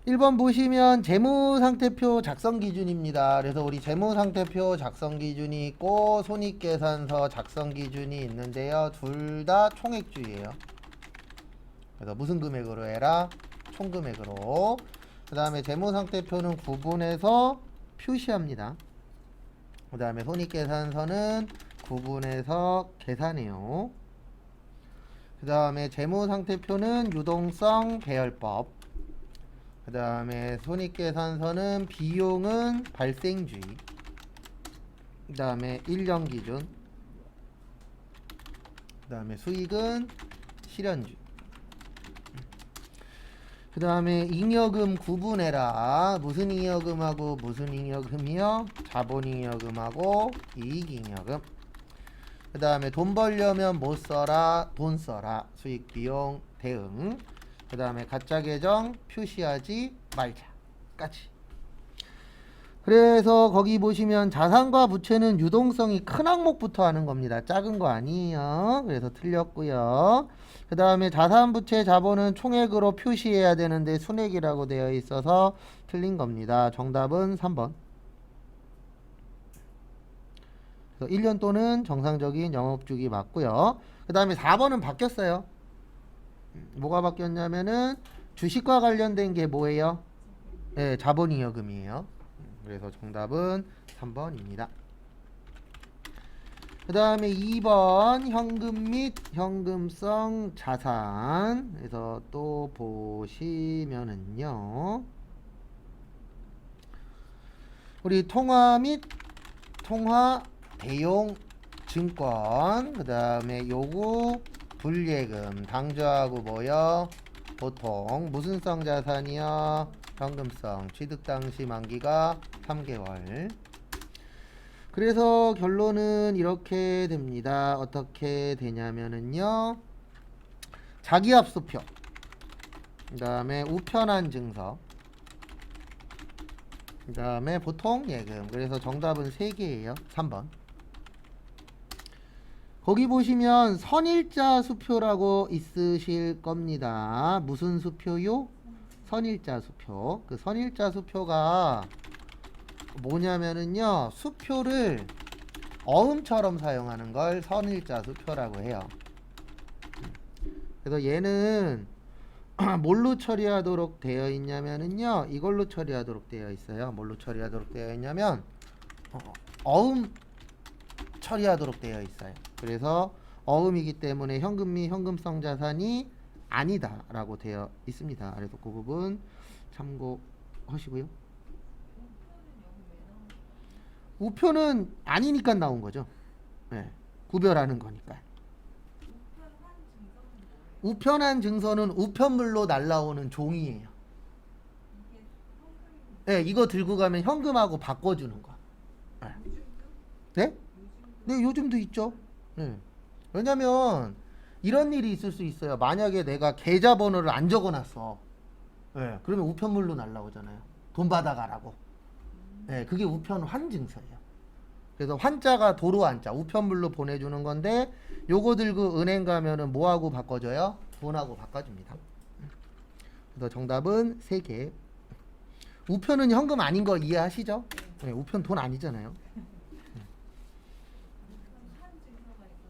1번 보시면 재무상태표 작성 기준입니다. 그래서 우리 재무상태표 작성 기준이 있고 손익계산서 작성 기준이 있는데요. 둘 다 총액주의예요. 그래서 무슨 금액으로 해라? 총금액으로. 그 다음에 재무상태표는 구분해서 표시합니다. 그 다음에 손익계산서는 구분해서 계산해요. 그 다음에 재무상태표는 유동성 배열법. 그 다음에 손익계산서는 비용은 발생주의. 그 다음에 1년 기준. 그 다음에 수익은 실현주의. 그 다음에 잉여금 구분해라. 무슨 잉여금하고 무슨 잉여금이요? 자본잉여금하고 이익잉여금. 그 다음에 돈 벌려면 뭐 써라? 돈 써라. 수익, 비용, 대응. 그 다음에 가짜 계정 표시하지 말자까지. 그래서 거기 보시면 자산과 부채는 유동성이 큰 항목부터 하는 겁니다. 작은 거 아니에요. 그래서 틀렸고요. 그 다음에 자산, 부채, 자본은 총액으로 표시해야 되는데 순액이라고 되어 있어서 틀린 겁니다. 정답은 3번. 그래서 1년 또는 정상적인 영업주기 맞고요. 그 다음에 4번은 바뀌었어요. 뭐가 바뀌었냐면은 주식과 관련된 게 뭐예요? 네, 자본잉여금이에요. 그래서 정답은 3번입니다. 그 다음에 2번 현금 및 현금성 자산. 그래서 또 보시면은요, 우리 통화 및 통화 대용 증권, 그 다음에 요구 불예금, 당좌하고 뭐요? 보통 무슨 성 자산이요? 현금성. 취득 당시 만기가 3개월. 그래서 결론은 이렇게 됩니다. 어떻게 되냐면은요, 자기합수표, 그 다음에 우편한 증서, 그 다음에 보통 예금. 그래서 정답은 3개예요. 3번. 거기 보시면 선일자 수표라고 있으실 겁니다. 무슨 수표요? 선일자 수표. 그 선일자 수표가 뭐냐면은요, 수표를 어음처럼 사용하는 걸 선일자 수표라고 해요. 그래서 얘는 뭘로 처리하도록 되어 있냐면은요, 이걸로 처리하도록 되어 있어요. 뭘로 처리하도록 되어 있냐면 어음 처리하도록 되어 있어요. 그래서 어음이기 때문에 현금 및 현금성 자산이 아니다 라고 되어 있습니다. 그래서 그 부분 참고하시고요. 우표는 아니니까 나온 거죠. 네, 구별하는 거니까. 우편한 증서는 우편물로 날라오는 종이에요. 네, 이거 들고 가면 현금하고 바꿔주는 거. 네? 네? 네, 요즘도 있죠. 네. 왜냐면 이런 일이 있을 수 있어요. 만약에 내가 계좌번호를 안 적어놨어. 네, 그러면 우편물로 날라오잖아요. 돈 받아가라고. 네, 그게 우편 환증서예요. 그래서 환자가 도로 환자, 우편물로 보내주는 건데 요거 들고 은행 가면은 뭐하고 바꿔줘요? 돈하고 바꿔줍니다. 그래서 정답은 3개. 우편은 현금 아닌 거 이해하시죠? 네, 우편 돈 아니잖아요.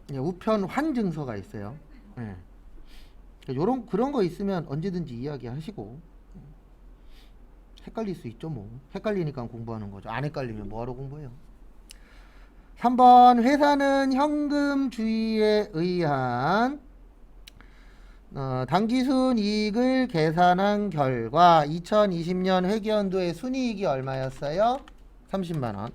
네, 우편 환증서가 있어요. 네. 요런 그런 거 있으면 언제든지 이야기하시고. 헷갈릴 수 있죠, 뭐. 헷갈리니까 공부하는 거죠. 안 헷갈리면 뭐하러 공부해요? 3번 회사는 현금주의에 의한 당기순 이익을 계산한 결과 2020년 회계연도의 순이익이 얼마였어요? 30만 원.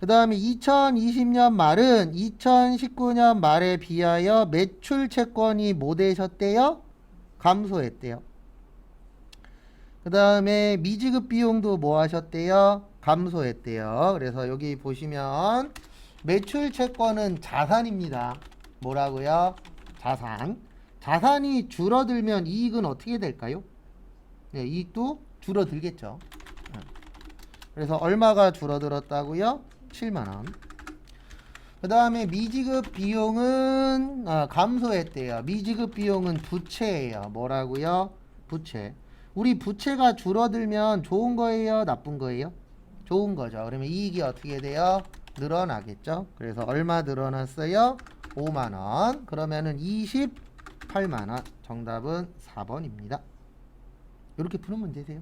그 다음에 2020년 말은 2019년 말에 비하여 매출 채권이 뭐 되셨대요? 감소했대요. 그 다음에 미지급 비용도 뭐 하셨대요? 감소했대요. 그래서 여기 보시면 매출 채권은 자산입니다. 뭐라고요? 자산. 자산이 줄어들면 이익은 어떻게 될까요? 네, 이익도 줄어들겠죠. 그래서 얼마가 줄어들었다고요? 7만원. 그 다음에 미지급 비용은 감소했대요. 미지급 비용은 부채예요. 뭐라고요? 부채. 우리 부채가 줄어들면 좋은 거예요, 나쁜 거예요? 좋은 거죠. 그러면 이익이 어떻게 돼요? 늘어나겠죠. 그래서 얼마 늘어났어요? 5만 원. 그러면은 28만 원. 정답은 4번입니다. 이렇게 푸는 문제세요.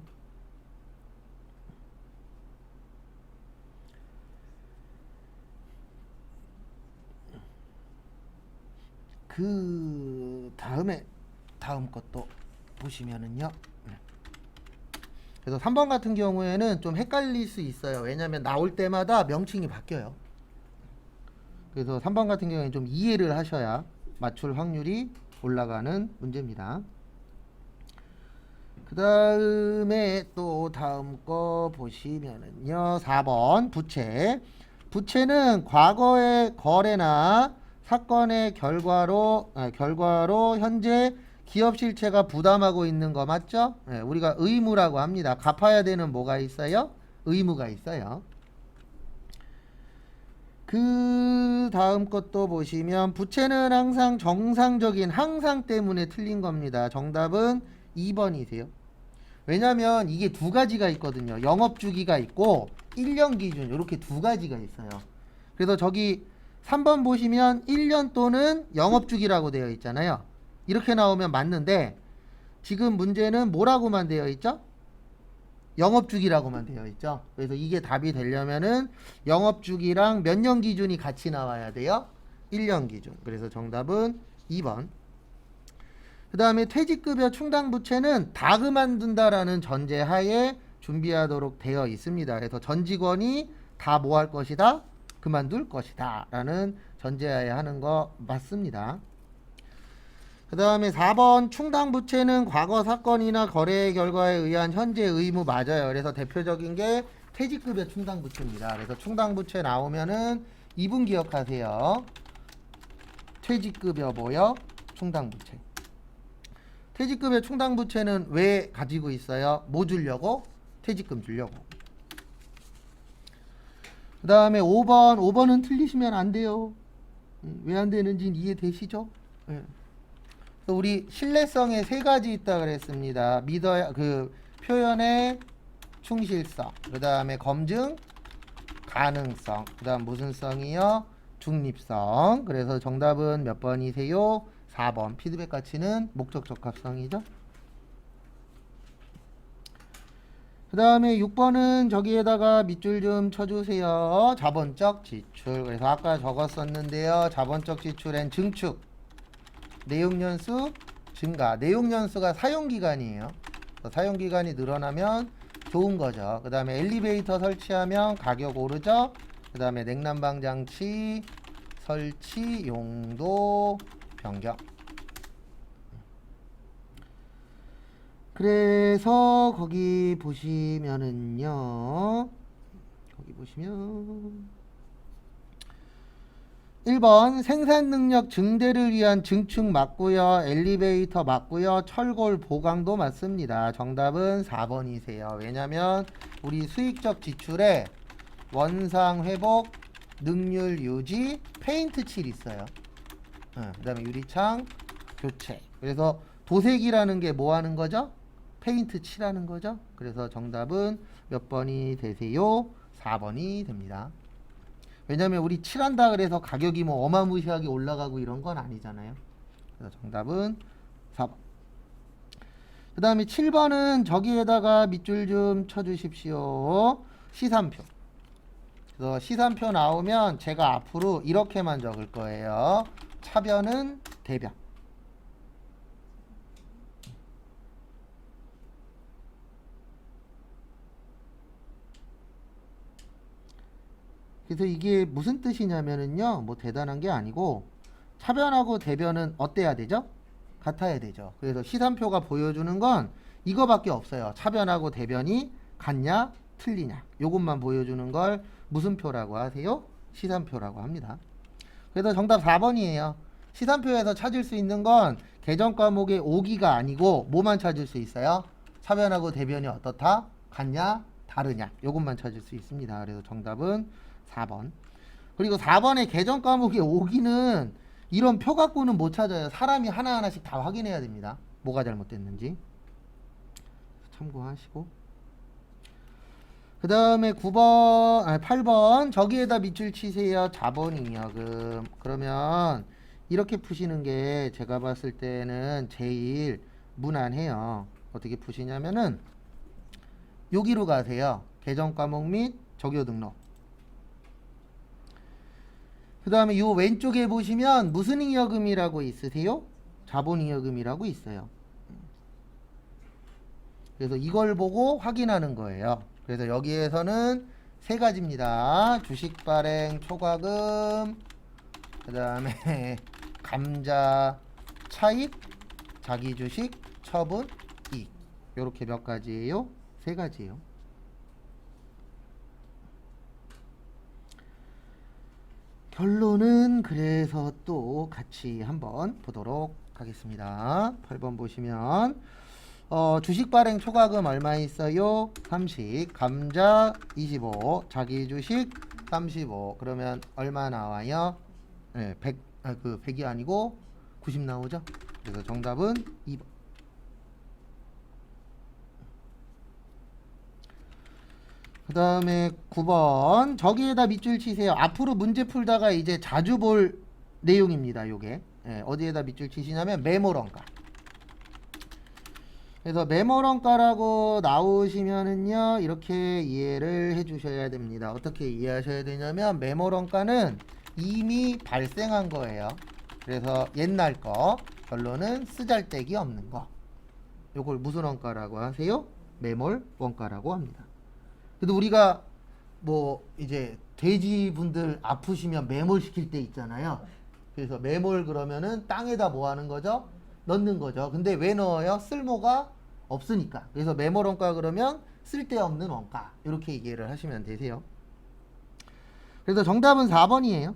그 다음 것도 보시면은요. 그래서 3번 같은 경우에는 좀 헷갈릴 수 있어요. 왜냐하면 나올 때마다 명칭이 바뀌어요. 그래서 3번 같은 경우에는 좀 이해를 하셔야 맞출 확률이 올라가는 문제입니다. 그 다음에 또 다음 거 보시면은요. 4번 부채. 부채는 과거의 거래나 사건의 결과로 현재 기업 실체가 부담하고 있는 거 맞죠? 네, 우리가 의무라고 합니다. 갚아야 되는 뭐가 있어요? 의무가 있어요. 그 다음 것도 보시면 부채는 항상 정상적인 항상 때문에 틀린 겁니다. 정답은 2번이세요. 왜냐면 이게 두 가지가 있거든요. 영업주기가 있고 1년 기준 이렇게 두 가지가 있어요. 그래서 저기 3번 보시면 1년 또는 영업주기라고 되어 있잖아요. 이렇게 나오면 맞는데 지금 문제는 뭐라고만 되어 있죠? 영업주기라고만 되어 있죠. 그래서 이게 답이 되려면은 영업주기랑 몇 년 기준이 같이 나와야 돼요? 1년 기준. 그래서 정답은 2번. 그 다음에 퇴직급여 충당부채는 다 그만둔다라는 전제하에 준비하도록 되어 있습니다. 그래서 전 직원이 다 뭐 할 것이다? 그만둘 것이다 라는 전제하에 하는 거 맞습니다. 그 다음에 4번 충당부채는 과거 사건이나 거래 결과에 의한 현재 의무 맞아요. 그래서 대표적인 게 퇴직급여 충당부채입니다. 그래서 충당부채 나오면은 2분 기억하세요. 퇴직급여 뭐요? 충당부채. 퇴직급여 충당부채는 왜 가지고 있어요? 뭐 주려고? 퇴직금 주려고. 그 다음에 5번은 틀리시면 안 돼요. 왜 안 되는지 이해되시죠? 네. 우리 신뢰성에 세 가지 있다 그랬습니다. 믿어야 그 표현의 충실성, 그 다음에 검증 가능성, 그 다음 무슨 성이요? 중립성. 그래서 정답은 몇 번이세요? 4번. 피드백 가치는 목적 적합성이죠. 그 다음에 6번은 저기에다가 밑줄 좀 쳐주세요. 자본적 지출. 그래서 아까 적었었는데요. 자본적 지출엔 증축, 내용연수 증가. 내용연수가 사용기간이에요. 사용기간이 늘어나면 좋은 거죠. 그 다음에 엘리베이터 설치하면 가격 오르죠. 그 다음에 냉난방 장치 설치 용도 변경. 그래서 거기 보시면은요. 거기 보시면 1번 생산능력 증대를 위한 증축 맞고요. 엘리베이터 맞고요. 철골 보강도 맞습니다. 정답은 4번이세요. 왜냐면 우리 수익적 지출에 원상 회복, 능률 유지, 페인트 칠 있어요. 그 다음에 유리창 교체. 그래서 도색이라는 게 뭐 하는 거죠? 페인트 칠하는 거죠. 그래서 정답은 몇 번이 되세요? 4번이 됩니다. 왜냐면 우리 칠한다 그래서 가격이 뭐 어마무시하게 올라가고 이런 건 아니잖아요. 그래서 정답은 4번. 그 다음에 7번은 저기에다가 밑줄 좀 쳐주십시오. 시산표. 그래서 시산표 나오면 제가 앞으로 이렇게만 적을 거예요. 차변은 대변. 그래서 이게 무슨 뜻이냐면은요, 뭐 대단한 게 아니고 차변하고 대변은 어때야 되죠? 같아야 되죠. 그래서 시산표가 보여주는 건 이거밖에 없어요. 차변하고 대변이 같냐 틀리냐 요것만 보여주는 걸 무슨 표라고 하세요? 시산표라고 합니다. 그래서 정답 4번이에요. 시산표에서 찾을 수 있는 건 계정 과목의 오기가 아니고 뭐만 찾을 수 있어요? 차변하고 대변이 어떻다? 같냐 다르냐 요것만 찾을 수 있습니다. 그래서 정답은 4번. 그리고 4번의 계정 과목의 오기는 이런 표 갖고는 못 찾아요. 사람이 하나하나씩 다 확인해야 됩니다. 뭐가 잘못됐는지. 참고하시고. 그 다음에 8번 저기에다 밑줄 치세요. 자본잉여금. 그러면 이렇게 푸시는 게 제가 봤을 때는 제일 무난해요. 어떻게 푸시냐면은 여기로 가세요. 계정 과목 및 적요 등록. 그 다음에 요 왼쪽에 보시면 무슨 잉여금이라고 있으세요? 자본잉여금이라고 있어요. 그래서 이걸 보고 확인하는 거예요. 그래서 여기에서는 세 가지입니다. 주식 발행 초과금, 그 다음에 감자 차익, 자기 주식 처분 이익. 요렇게 몇 가지예요? 세 가지예요. 결론은 그래서 또 같이 한번 보도록 하겠습니다. 8번 보시면 주식 발행 초과금 얼마 있어요? 30. 감자 25. 자기 주식 35. 그러면 얼마 나와요? 네, 100, 그 100이 아니고 90 나오죠? 그래서 정답은 2번. 그 다음에 9번 저기에다 밑줄 치세요. 앞으로 문제 풀다가 이제 자주 볼 내용입니다. 요게 어디에다 밑줄 치시냐면 메모런가. 그래서 메모런가라고 나오시면은요 이렇게 이해를 해 주셔야 됩니다. 어떻게 이해하셔야 되냐면 메모런가는 이미 발생한 거예요. 그래서 옛날 거 결론은 쓰잘데기 없는 거. 요걸 무슨 원가라고 하세요? 매몰 원가라고 합니다. 그래도 우리가 뭐 이제 돼지분들 아프시면 매몰 시킬 때 있잖아요. 그래서 매몰 그러면은 땅에다 뭐 하는 거죠? 넣는 거죠. 근데 왜 넣어요? 쓸모가 없으니까. 그래서 매몰 원가 그러면 쓸데없는 원가. 이렇게 이해를 하시면 되세요. 그래서 정답은 4번이에요.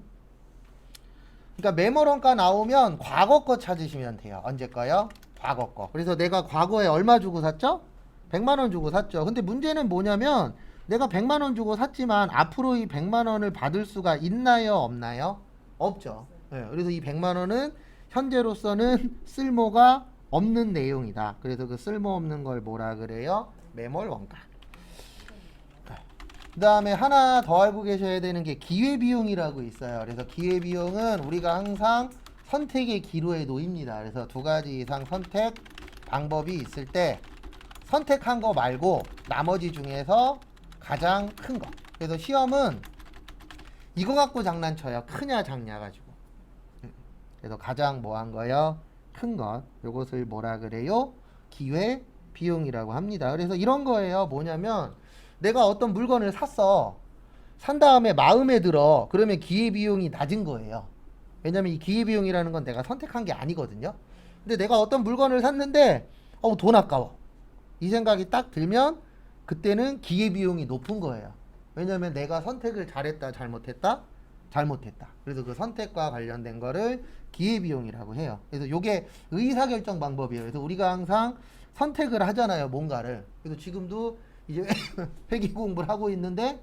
그러니까 매몰 원가 나오면 과거 거 찾으시면 돼요. 언제 거요? 과거 거. 그래서 내가 과거에 얼마 주고 샀죠? 100만 원 주고 샀죠. 근데 문제는 뭐냐면 내가 100만 원 주고 샀지만 앞으로 이 100만 원을 받을 수가 있나요? 없나요? 없죠. 네, 그래서 이 100만 원은 현재로서는 쓸모가 없는 내용이다. 그래서 그 쓸모없는 걸 뭐라 그래요? 매몰 원가. 그 다음에 하나 더 알고 계셔야 되는 게 기회비용이라고 있어요. 그래서 기회비용은 우리가 항상 선택의 기로에 놓입니다. 그래서 두 가지 이상 선택 방법이 있을 때 선택한 거 말고 나머지 중에서 가장 큰 거. 그래서 시험은 이거 갖고 장난쳐요. 크냐 작냐 가지고. 그래서 가장 뭐한 거요? 큰 것. 요것을 뭐라 그래요? 기회 비용이라고 합니다. 그래서 이런 거예요. 뭐냐면 내가 어떤 물건을 샀어. 산 다음에 마음에 들어. 그러면 기회 비용이 낮은 거예요. 왜냐면 이 기회 비용이라는 건 내가 선택한 게 아니거든요. 근데 내가 어떤 물건을 샀는데 돈 아까워. 이 생각이 딱 들면 그때는 기회비용이 높은 거예요. 왜냐면 내가 선택을 잘했다 잘못했다 잘못했다. 그래서 그 선택과 관련된 거를 기회비용이라고 해요. 그래서 이게 의사결정 방법이에요. 그래서 우리가 항상 선택을 하잖아요, 뭔가를. 그래서 지금도 이제 회계 공부를 하고 있는데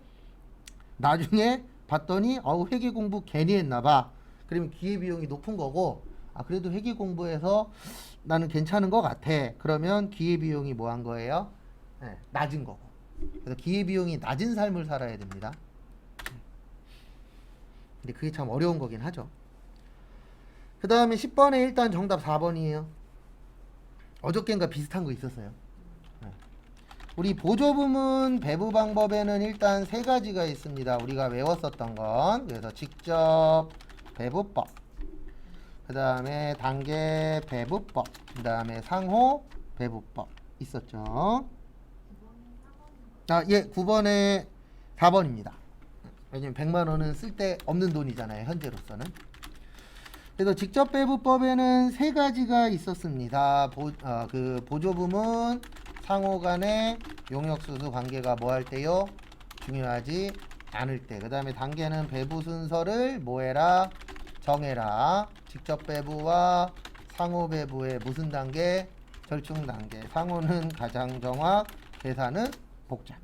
나중에 봤더니 회계 공부 괜히 했나 봐. 그러면 기회비용이 높은 거고, 그래도 회계 공부해서 나는 괜찮은 것 같아. 그러면 기회비용이 뭐 한 거예요? 네, 낮은 거고. 그래서 기회비용이 낮은 삶을 살아야 됩니다. 근데 그게 참 어려운 거긴 하죠. 그 다음에 10번에 일단 정답 4번이에요. 어저께인가 비슷한 거 있었어요. 네. 우리 보조부문 배부 방법에는 일단 세 가지가 있습니다. 우리가 외웠었던 건. 그래서 직접 배부법, 그 다음에 단계 배부법, 그 다음에 상호 배부법 있었죠. 예, 9번에 4번입니다. 왜냐면 100만 원은 쓸데없는 돈이잖아요, 현재로서는. 그래서 직접 배부법에는 세 가지가 있었습니다. 그 보조부문 상호 간의 용역수수 관계가 뭐 할 때요? 중요하지 않을 때. 그 다음에 단계는 배부 순서를 뭐 해라? 정해라. 직접 배부와 상호 배부의 무슨 단계? 절충 단계. 상호는 가장 정확, 계산은 복잡.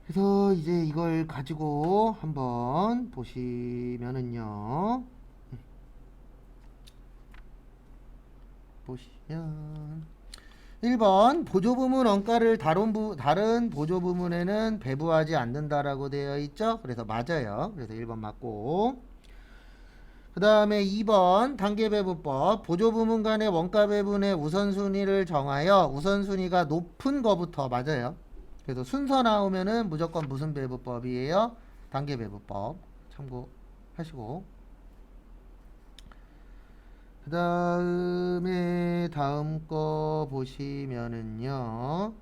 그래서 이제 이걸 가지고 한번 보시면은요. 보시면 1번 보조부문 원가를 다른 보조부문에는 배부하지 않는다라고 되어 있죠. 그래서 맞아요. 그래서 1번 맞고, 그 다음에 2번 단계배분법 보조부문 간의 원가 배분의 우선순위를 정하여 우선순위가 높은 거부터 맞아요. 그래서 순서 나오면은 무조건 무슨 배분법이에요? 단계배분법 참고하시고, 그 다음에 다음 거 보시면은요,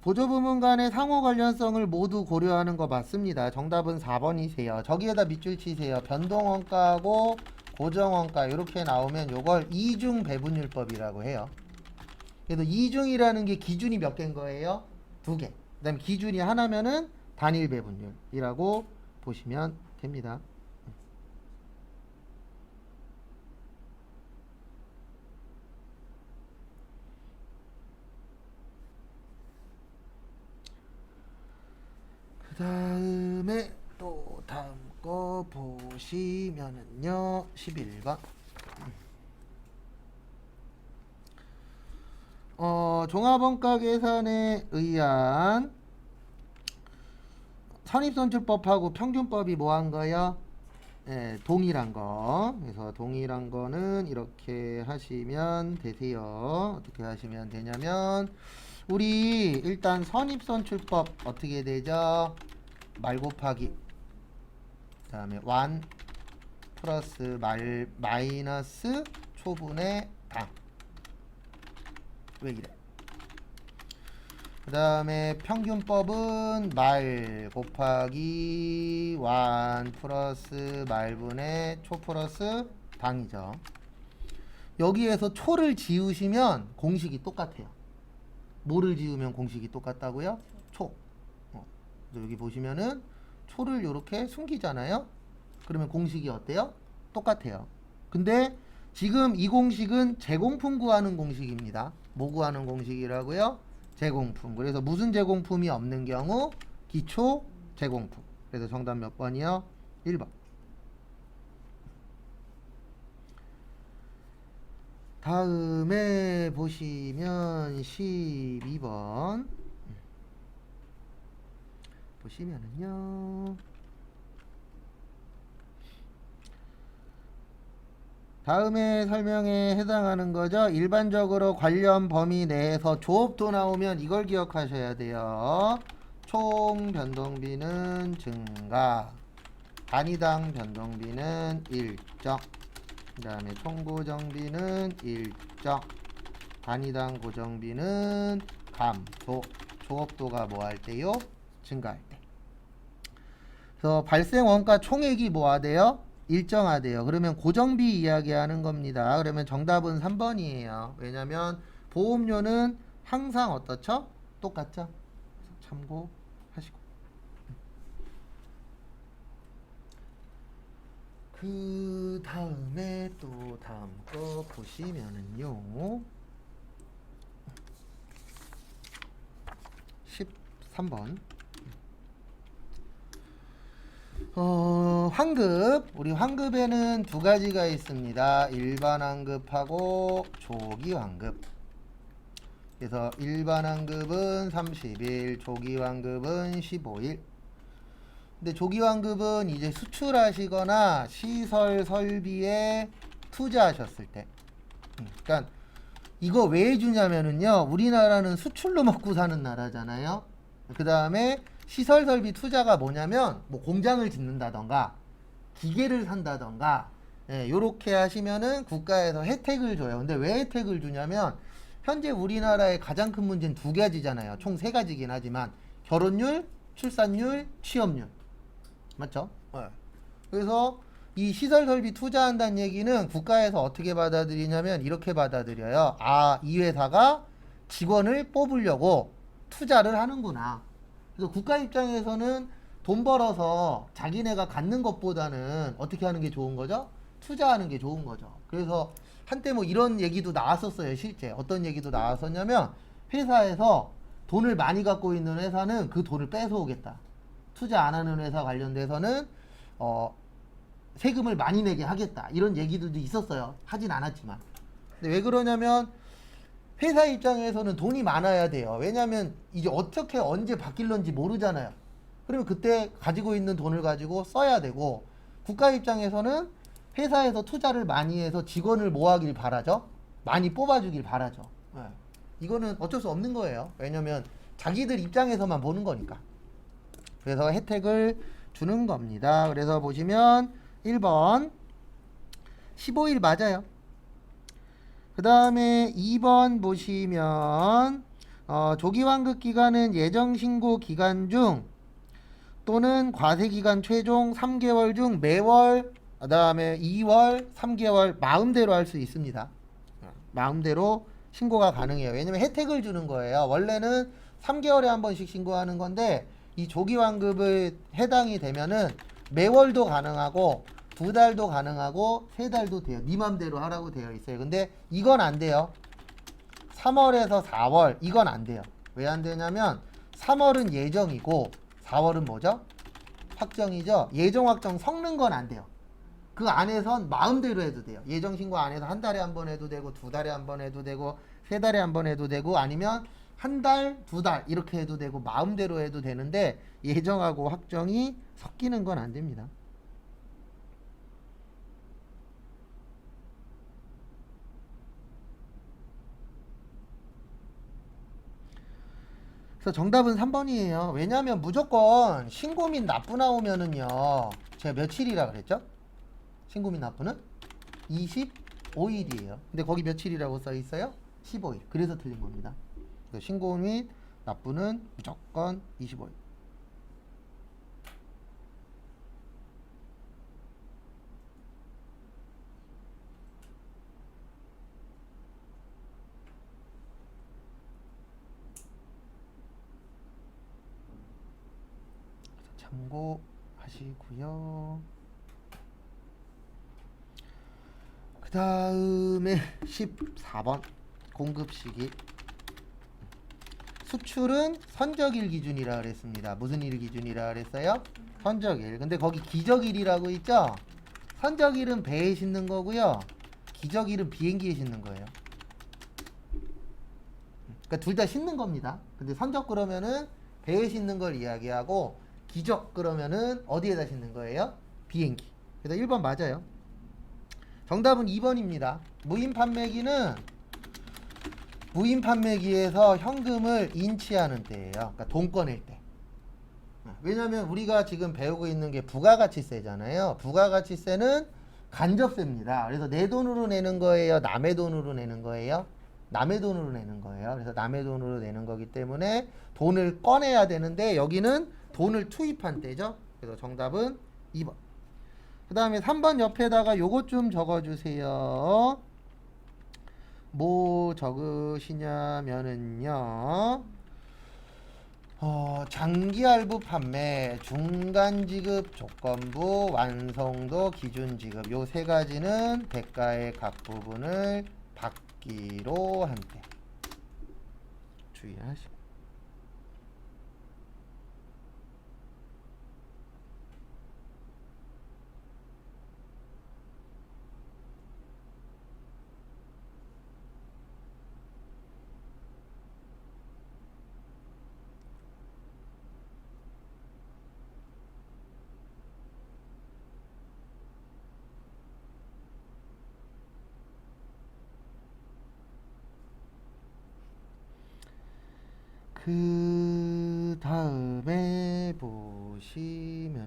보조부문 간의 상호 관련성을 모두 고려하는 거 맞습니다. 정답은 4번이세요. 저기에다 밑줄 치세요. 변동원가하고 고정원가 이렇게 나오면 요걸 이중 배분율법이라고 해요. 그래서 이중이라는 게 기준이 몇 개인 거예요? 2개. 그 다음에 기준이 하나면은 단일 배분율이라고 보시면 됩니다. 그 다음에 또 다음 거 보시면은요, 11번 종합원가 계산에 의한 선입선출법하고 평균법이 뭐 한 거요? 예, 동일한 거. 그래서 동일한 거는 이렇게 하시면 되세요. 어떻게 하시면 되냐면, 우리 일단 선입선출법 어떻게 되죠? 말 곱하기, 그 다음에 완 플러스 마이너스 초분의 당. 왜 이래? 그 다음에 평균법은 말 곱하기 완 플러스 말분의 초 플러스 당이죠. 여기에서 초를 지우시면 공식이 똑같아요. 뭐를 지우면 공식이 똑같다고요? 초. 여기 보시면은 초를 이렇게 숨기잖아요. 그러면 공식이 어때요? 똑같아요. 근데 지금 이 공식은 제공품 구하는 공식입니다. 뭐 구하는 공식이라고요? 제공품. 그래서 무슨 제공품이 없는 경우? 기초 제공품. 그래서 정답 몇 번이요? 1번. 다음에 보시면 12번 보시면은요, 다음에 설명에 해당하는 거죠. 일반적으로 관련 범위 내에서 조업도 나오면 이걸 기억하셔야 돼요. 총 변동비는 증가, 단위당 변동비는 일정, 그 다음에 총 고정비는 일정, 단위당 고정비는 감소. 조업도가 뭐 할 때요? 증가할 때. 그래서 발생 원가 총액이 뭐 하대요? 일정하대요. 그러면 고정비 이야기하는 겁니다. 그러면 정답은 3번이에요. 왜냐면 보험료는 항상 어떻죠? 똑같죠? 참고하시고. 그 다음에 또 다음 거 보시면은요, 13번 환급. 우리 환급에는 두 가지가 있습니다. 일반 환급하고 조기 환급. 그래서 일반 환급은 30일, 조기 환급은 15일. 근데 조기 환급은 이제 수출하시거나 시설 설비에 투자하셨을 때. 그러니까 이거 왜 주냐면은요, 우리나라는 수출로 먹고 사는 나라잖아요. 그 다음에 시설 설비 투자가 뭐냐면 뭐 공장을 짓는다던가 기계를 산다던가, 요렇게 하시면은 국가에서 혜택을 줘요. 근데 왜 혜택을 주냐면, 현재 우리나라의 가장 큰 문제는 두 가지잖아요. 총 세 가지긴 하지만 결혼율, 출산율, 취업률. 맞죠? 그래서 이 시설 설비 투자한다는 얘기는 국가에서 어떻게 받아들이냐면 이렇게 받아들여요. 아, 이 회사가 직원을 뽑으려고 투자를 하는구나. 그래서 국가 입장에서는 돈 벌어서 자기네가 갖는 것보다는 어떻게 하는 게 좋은 거죠? 투자하는 게 좋은 거죠. 그래서 한때 뭐 이런 얘기도 나왔었어요. 실제 어떤 얘기도 나왔었냐면, 회사에서 돈을 많이 갖고 있는 회사는 그 돈을 뺏어오겠다. 투자 안 하는 회사 관련돼서는 세금을 많이 내게 하겠다 이런 얘기들도 있었어요. 하진 않았지만. 근데 왜 그러냐면 회사 입장에서는 돈이 많아야 돼요. 왜냐하면 이제 어떻게 언제 바뀔런지 모르잖아요. 그러면 그때 가지고 있는 돈을 가지고 써야 되고, 국가 입장에서는 회사에서 투자를 많이 해서 직원을 모아길 바라죠. 많이 뽑아주길 바라죠. 예. 이거는 어쩔 수 없는 거예요. 왜냐면 자기들 입장에서만 보는 거니까. 그래서 혜택을 주는 겁니다. 그래서 보시면 1번 15일 맞아요. 그 다음에 2번 보시면 조기환급 기간은 예정신고 기간 중 또는 과세기간 최종 3개월 중 매월, 그 다음에 2월, 3개월 마음대로 할 수 있습니다. 마음대로 신고가 가능해요. 왜냐면 혜택을 주는 거예요. 원래는 3개월에 한 번씩 신고하는 건데 이 조기환급을 해당이 되면은 매월도 가능하고 2달도 가능하고 3달도 돼요. 네 맘대로 하라고 되어 있어요. 근데 이건 안 돼요. 3월에서 4월 이건 안 돼요. 왜 안 되냐면 3월은 예정이고 4월은 뭐죠? 확정이죠. 예정 확정 섞는 건 안 돼요. 그 안에선 마음대로 해도 돼요. 예정 신고 안에서 한 달에 한 번 해도 되고 2달에 한 번 해도 되고 3달에 한 번 해도 되고 아니면 한 달, 2달 이렇게 해도 되고 마음대로 해도 되는데 예정하고 확정이 섞이는 건 안 됩니다. 그래서 정답은 3번이에요. 왜냐하면 무조건 신고 및 납부 나오면은요. 제가 며칠이라 그랬죠? 신고 및 납부는 25일이에요. 근데 거기 며칠이라고 써 있어요? 15일. 그래서 틀린 겁니다. 그래서 신고 및 납부는 무조건 25일. 참고하시고요. 그 다음에 14번 공급 시기. 수출은 선적일 기준이라 그랬습니다. 무슨 일 기준이라 그랬어요? 선적일. 근데 거기 기적일이라고 있죠? 선적일은 배에 싣는 거고요. 기적일은 비행기에 싣는 거예요. 그러니까 둘 다 싣는 겁니다. 근데 선적 그러면은 배에 싣는 걸 이야기하고 기적 그러면은 어디에다 싣는 거예요? 비행기. 그래서 1번 맞아요. 정답은 2번입니다. 무인 판매기는 무인 판매기에서 현금을 인치하는 때예요. 그러니까 돈 꺼낼 때. 왜냐면 우리가 지금 배우고 있는 게 부가가치세잖아요. 부가가치세는 간접세입니다. 그래서 내 돈으로 내는 거예요? 남의 돈으로 내는 거예요? 남의 돈으로 내는 거예요. 그래서 남의 돈으로 내는 거기 때문에 돈을 꺼내야 되는데 여기는 돈을 투입한 때죠. 그래서 정답은 2번. 그 다음에 3번 옆에다가 요것 좀 적어주세요. 뭐 적으시냐면은요. 장기할부 판매, 중간지급 조건부, 완성도 기준지급 요 세 가지는 대가의 각 부분을 받기로 한대. 주의하시고. 그 다음에 보시면은요.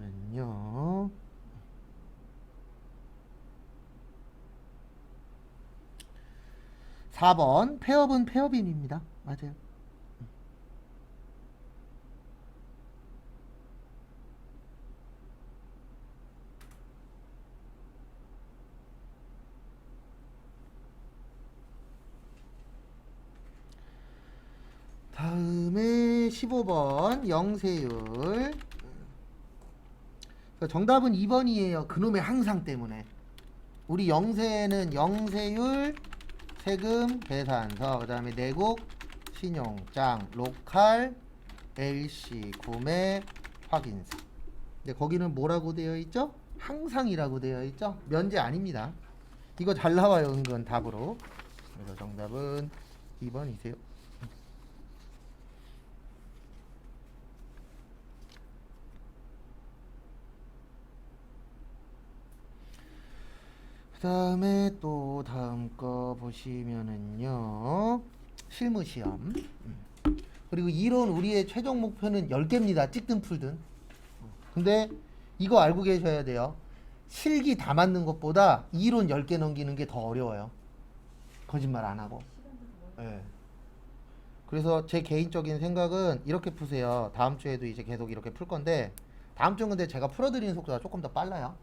4번 폐업은 폐업인입니다. 맞아요. 다음에 15번 영세율. 정답은 2번이에요. 그놈의 항상 때문에. 우리 영세는 영세율, 세금, 계산서, 그 다음에 내국, 신용장, 로컬, LC, 구매, 확인서. 근데 거기는 뭐라고 되어 있죠? 항상이라고 되어 있죠. 면제 아닙니다. 이거 잘 나와요. 은근 답으로. 그래서 정답은 2번이세요. 그 다음에 또 다음 거 보시면은요. 실무시험. 그리고 이론 우리의 최종 목표는 10개입니다. 찍든 풀든. 근데 이거 알고 계셔야 돼요. 실기 다 맞는 것보다 이론 10개 넘기는 게 더 어려워요. 거짓말 안 하고. 네. 그래서 제 개인적인 생각은 이렇게 푸세요. 다음 주에도 이제 계속 이렇게 풀 건데 다음 주는 근데 제가 풀어드리는 속도가 조금 더 빨라요.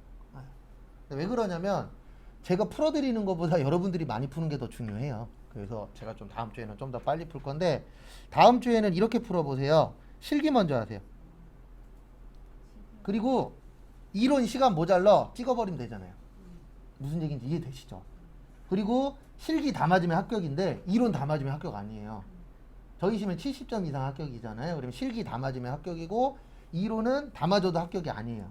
왜 그러냐면 제가 풀어드리는 것보다 여러분들이 많이 푸는 게 더 중요해요. 그래서 제가 좀 다음 주에는 좀 더 빨리 풀 건데 다음 주에는 이렇게 풀어보세요. 실기 먼저 하세요. 그리고 이론 시간 모자라 찍어버리면 되잖아요. 무슨 얘기인지 이해되시죠? 그리고 실기 다 맞으면 합격인데 이론 다 맞으면 합격 아니에요. 저희 시면 70점 이상 합격이잖아요. 그러면 실기 다 맞으면 합격이고 이론은 다 맞아도 합격이 아니에요.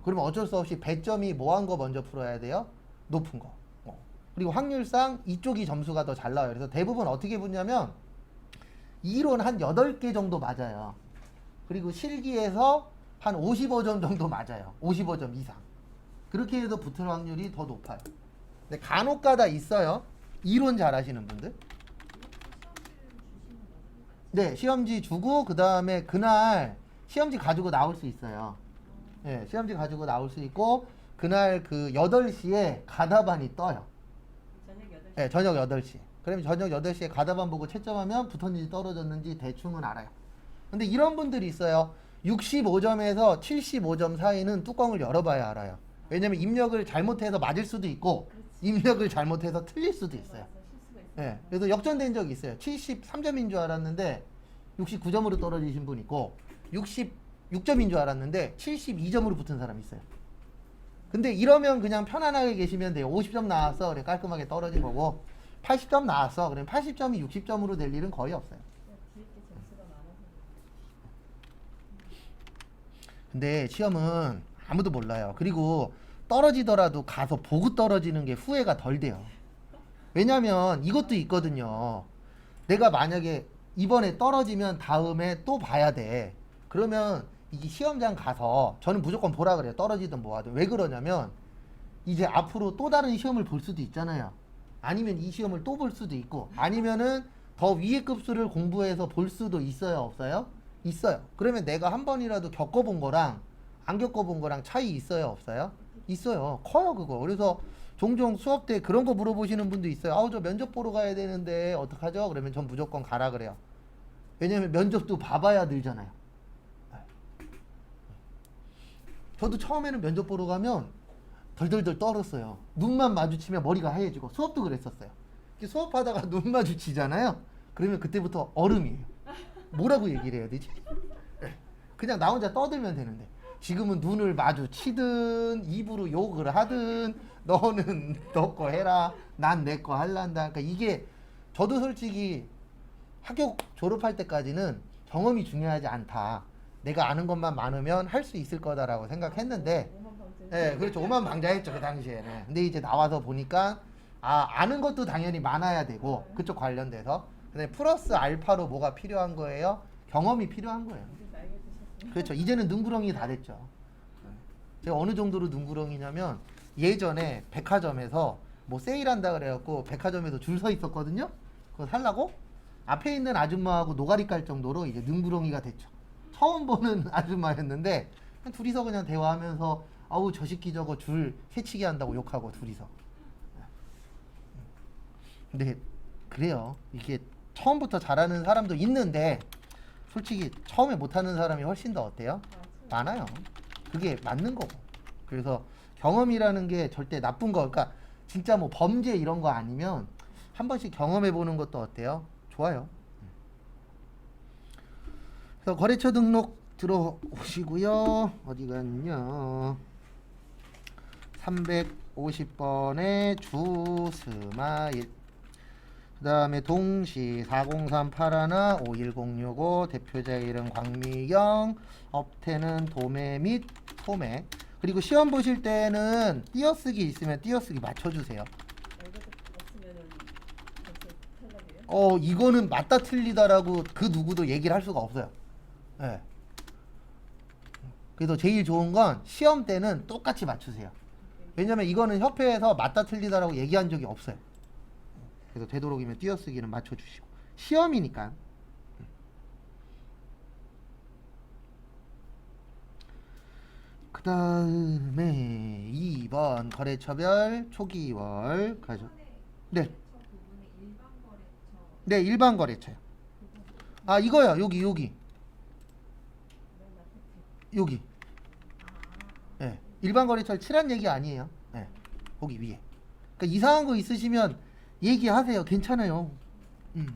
그러면 어쩔 수 없이 배점이 뭐한 거 먼저 풀어야 돼요? 높은 거. 그리고 확률상 이쪽이 점수가 더 잘 나와요. 그래서 대부분 어떻게 붙냐면 이론 한 8개 정도 맞아요. 그리고 실기에서 한 55점 정도 맞아요. 55점 이상. 그렇게 해도 붙을 확률이 더 높아요. 근데 간혹가다 있어요. 이론 잘하시는 분들. 네, 시험지 주고 그 다음에 그날 시험지 가지고 나올 수 있어요. 네, 시험지 가지고 나올 수 있고 그날 그 8시에 가다반이 떠요. 저녁 8시? 네, 저녁 8시. 그러면 저녁 8시에 가다반 보고 채점하면 붙었는지 떨어졌는지 대충은 알아요. 근데 이런 분들이 있어요. 65점에서 75점 사이는 뚜껑을 열어봐야 알아요. 왜냐면 입력을 잘못해서 맞을 수도 있고 입력을 잘못해서 틀릴 수도 있어요. 실수가 있어요. 네, 그래서 역전된 적이 있어요. 73점인 줄 알았는데 69점으로 떨어지신 분 있고 66점인 줄 알았는데 72점으로 붙은 사람이 있어요. 근데 이러면 그냥 편안하게 계시면 돼요. 50점 나왔어. 그래 깔끔하게 떨어진 거고 80점 나왔어. 그럼 80점이 60점으로 될 일은 거의 없어요. 뒤에 게 점수가 많아서. 근데 시험은 아무도 몰라요. 그리고 떨어지더라도 가서 보고 떨어지는 게 후회가 덜 돼요. 왜냐면 이것도 있거든요. 내가 만약에 이번에 떨어지면 다음에 또 봐야 돼. 그러면 이게 시험장 가서 저는 무조건 보라 그래요. 떨어지든 뭐하든. 왜 그러냐면 이제 앞으로 또 다른 시험을 볼 수도 있잖아요. 아니면 이 시험을 또 볼 수도 있고 아니면은 더 위의 급수를 공부해서 볼 수도 있어요, 없어요? 있어요. 그러면 내가 한 번이라도 겪어본 거랑 안 겪어본 거랑 차이 있어요, 없어요? 있어요. 커요, 그거. 그래서 종종 수업 때 그런 거 물어보시는 분도 있어요. 아우, 저 면접 보러 가야 되는데 어떡하죠? 그러면 전 무조건 가라 그래요. 왜냐면 면접도 봐봐야 늘잖아요. 저도 처음에는 면접 보러 가면 덜덜덜 떨었어요. 눈만 마주치면 머리가 하얘지고 수업도 그랬었어요. 수업하다가 눈 마주치잖아요. 그러면 그때부터 얼음이에요. 뭐라고 얘기를 해야 되지? 그냥 나 혼자 떠들면 되는데 지금은 눈을 마주치든 입으로 욕을 하든 너는 너 거 해라 난 내 거 할란다. 그러니까 이게 저도 솔직히 학교 졸업할 때까지는 경험이 중요하지 않다. 내가 아는 것만 많으면 할 수 있을 거다라고 생각했는데 네, 그렇죠. 오만방자했죠 그 당시에는. 근데 이제 나와서 보니까 아는 것도 당연히 많아야 되고 그쪽 관련돼서 근데 플러스 알파로 뭐가 필요한 거예요? 경험이 필요한 거예요. 그렇죠. 이제는 눈구렁이 다 됐죠. 제가 어느 정도로 눈구렁이냐면 예전에 백화점에서 뭐 세일한다 그래갖고 백화점에서 줄 서 있었거든요. 그거 살라고 앞에 있는 아줌마하고 노가리 깔 정도로 이제 눈구렁이가 됐죠. 처음 보는 아줌마였는데 둘이서 그냥 대화하면서 아우 저 새끼 저거 줄 새치기 한다고 욕하고 둘이서. 근데 그래요. 이게 처음부터 잘하는 사람도 있는데 솔직히 처음에 못하는 사람이 훨씬 더 어때요? 많아요. 그게 맞는 거고. 그래서 경험이라는 게 절대 나쁜 거, 그러니까 진짜 뭐 범죄 이런 거 아니면 한 번씩 경험해 보는 것도 어때요? 좋아요. 그래서 거래처 등록 들어오시고요. 어디 갔냐? 350번에 주스마일. 그 다음에 동시 4038 5165 대표자 이름 광미경, 업태는 도매 및 소매, 그리고 시험 보실 때는 띄어쓰기 있으면 띄어쓰기 맞춰주세요. 이것도 없으면은 벌써 탈락이에요? 이거는 맞다 틀리다라고 그 누구도 얘기를 할 수가 없어요. 예. 그래서 제일 좋은 건 시험 때는 똑같이 맞추세요. 왜냐면 이거는 협회에서 맞다 틀리다라고 얘기한 적이 없어요. 그래서 되도록이면 띄어쓰기는 맞춰주시고 시험이니까. 그 다음에 2번 거래처별 초기월 가죠. 네. 네, 일반 거래처요. 아, 이거요. 여기. 네. 일반 거래처를 칠한 얘기 아니에요. 네. 거기 위에. 그러니까 이상한 거 있으시면 얘기하세요. 괜찮아요. 그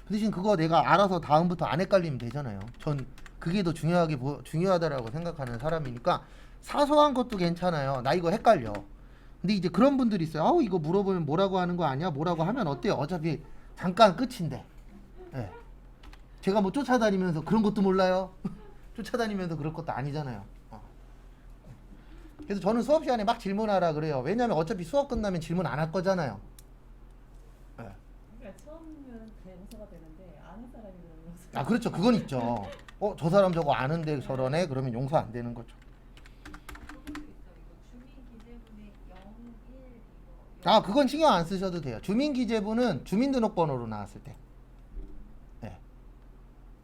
대신 그거 내가 알아서 다음부터 안 헷갈리면 되잖아요. 전 그게 더 중요하다라고 생각하는 사람이니까 사소한 것도 괜찮아요. 나 이거 헷갈려. 근데 이제 그런 분들이 있어요. 아우 이거 물어보면 뭐라고 하는 거 아니야? 뭐라고 하면 어때요? 어차피 잠깐 끝인데. 예. 제가 뭐 쫓아다니면서 그런 것도 몰라요. 쫓아다니면서 그럴 것도 아니잖아요. 그래서 저는 수업 시간에 막 질문하라 그래요. 왜냐면 어차피 수업 끝나면 질문 안 할 거잖아요. 예. 그러니까 처음은 다 용서가 되는데 아는 사람이면 용서. 아 그렇죠. 그건 있죠. 저 사람 저거 아는데 저러네? 그러면 용서 안 되는 거죠. 아 그건 신경 안 쓰셔도 돼요. 주민기재부는 주민등록번호로 나왔을 때. 네.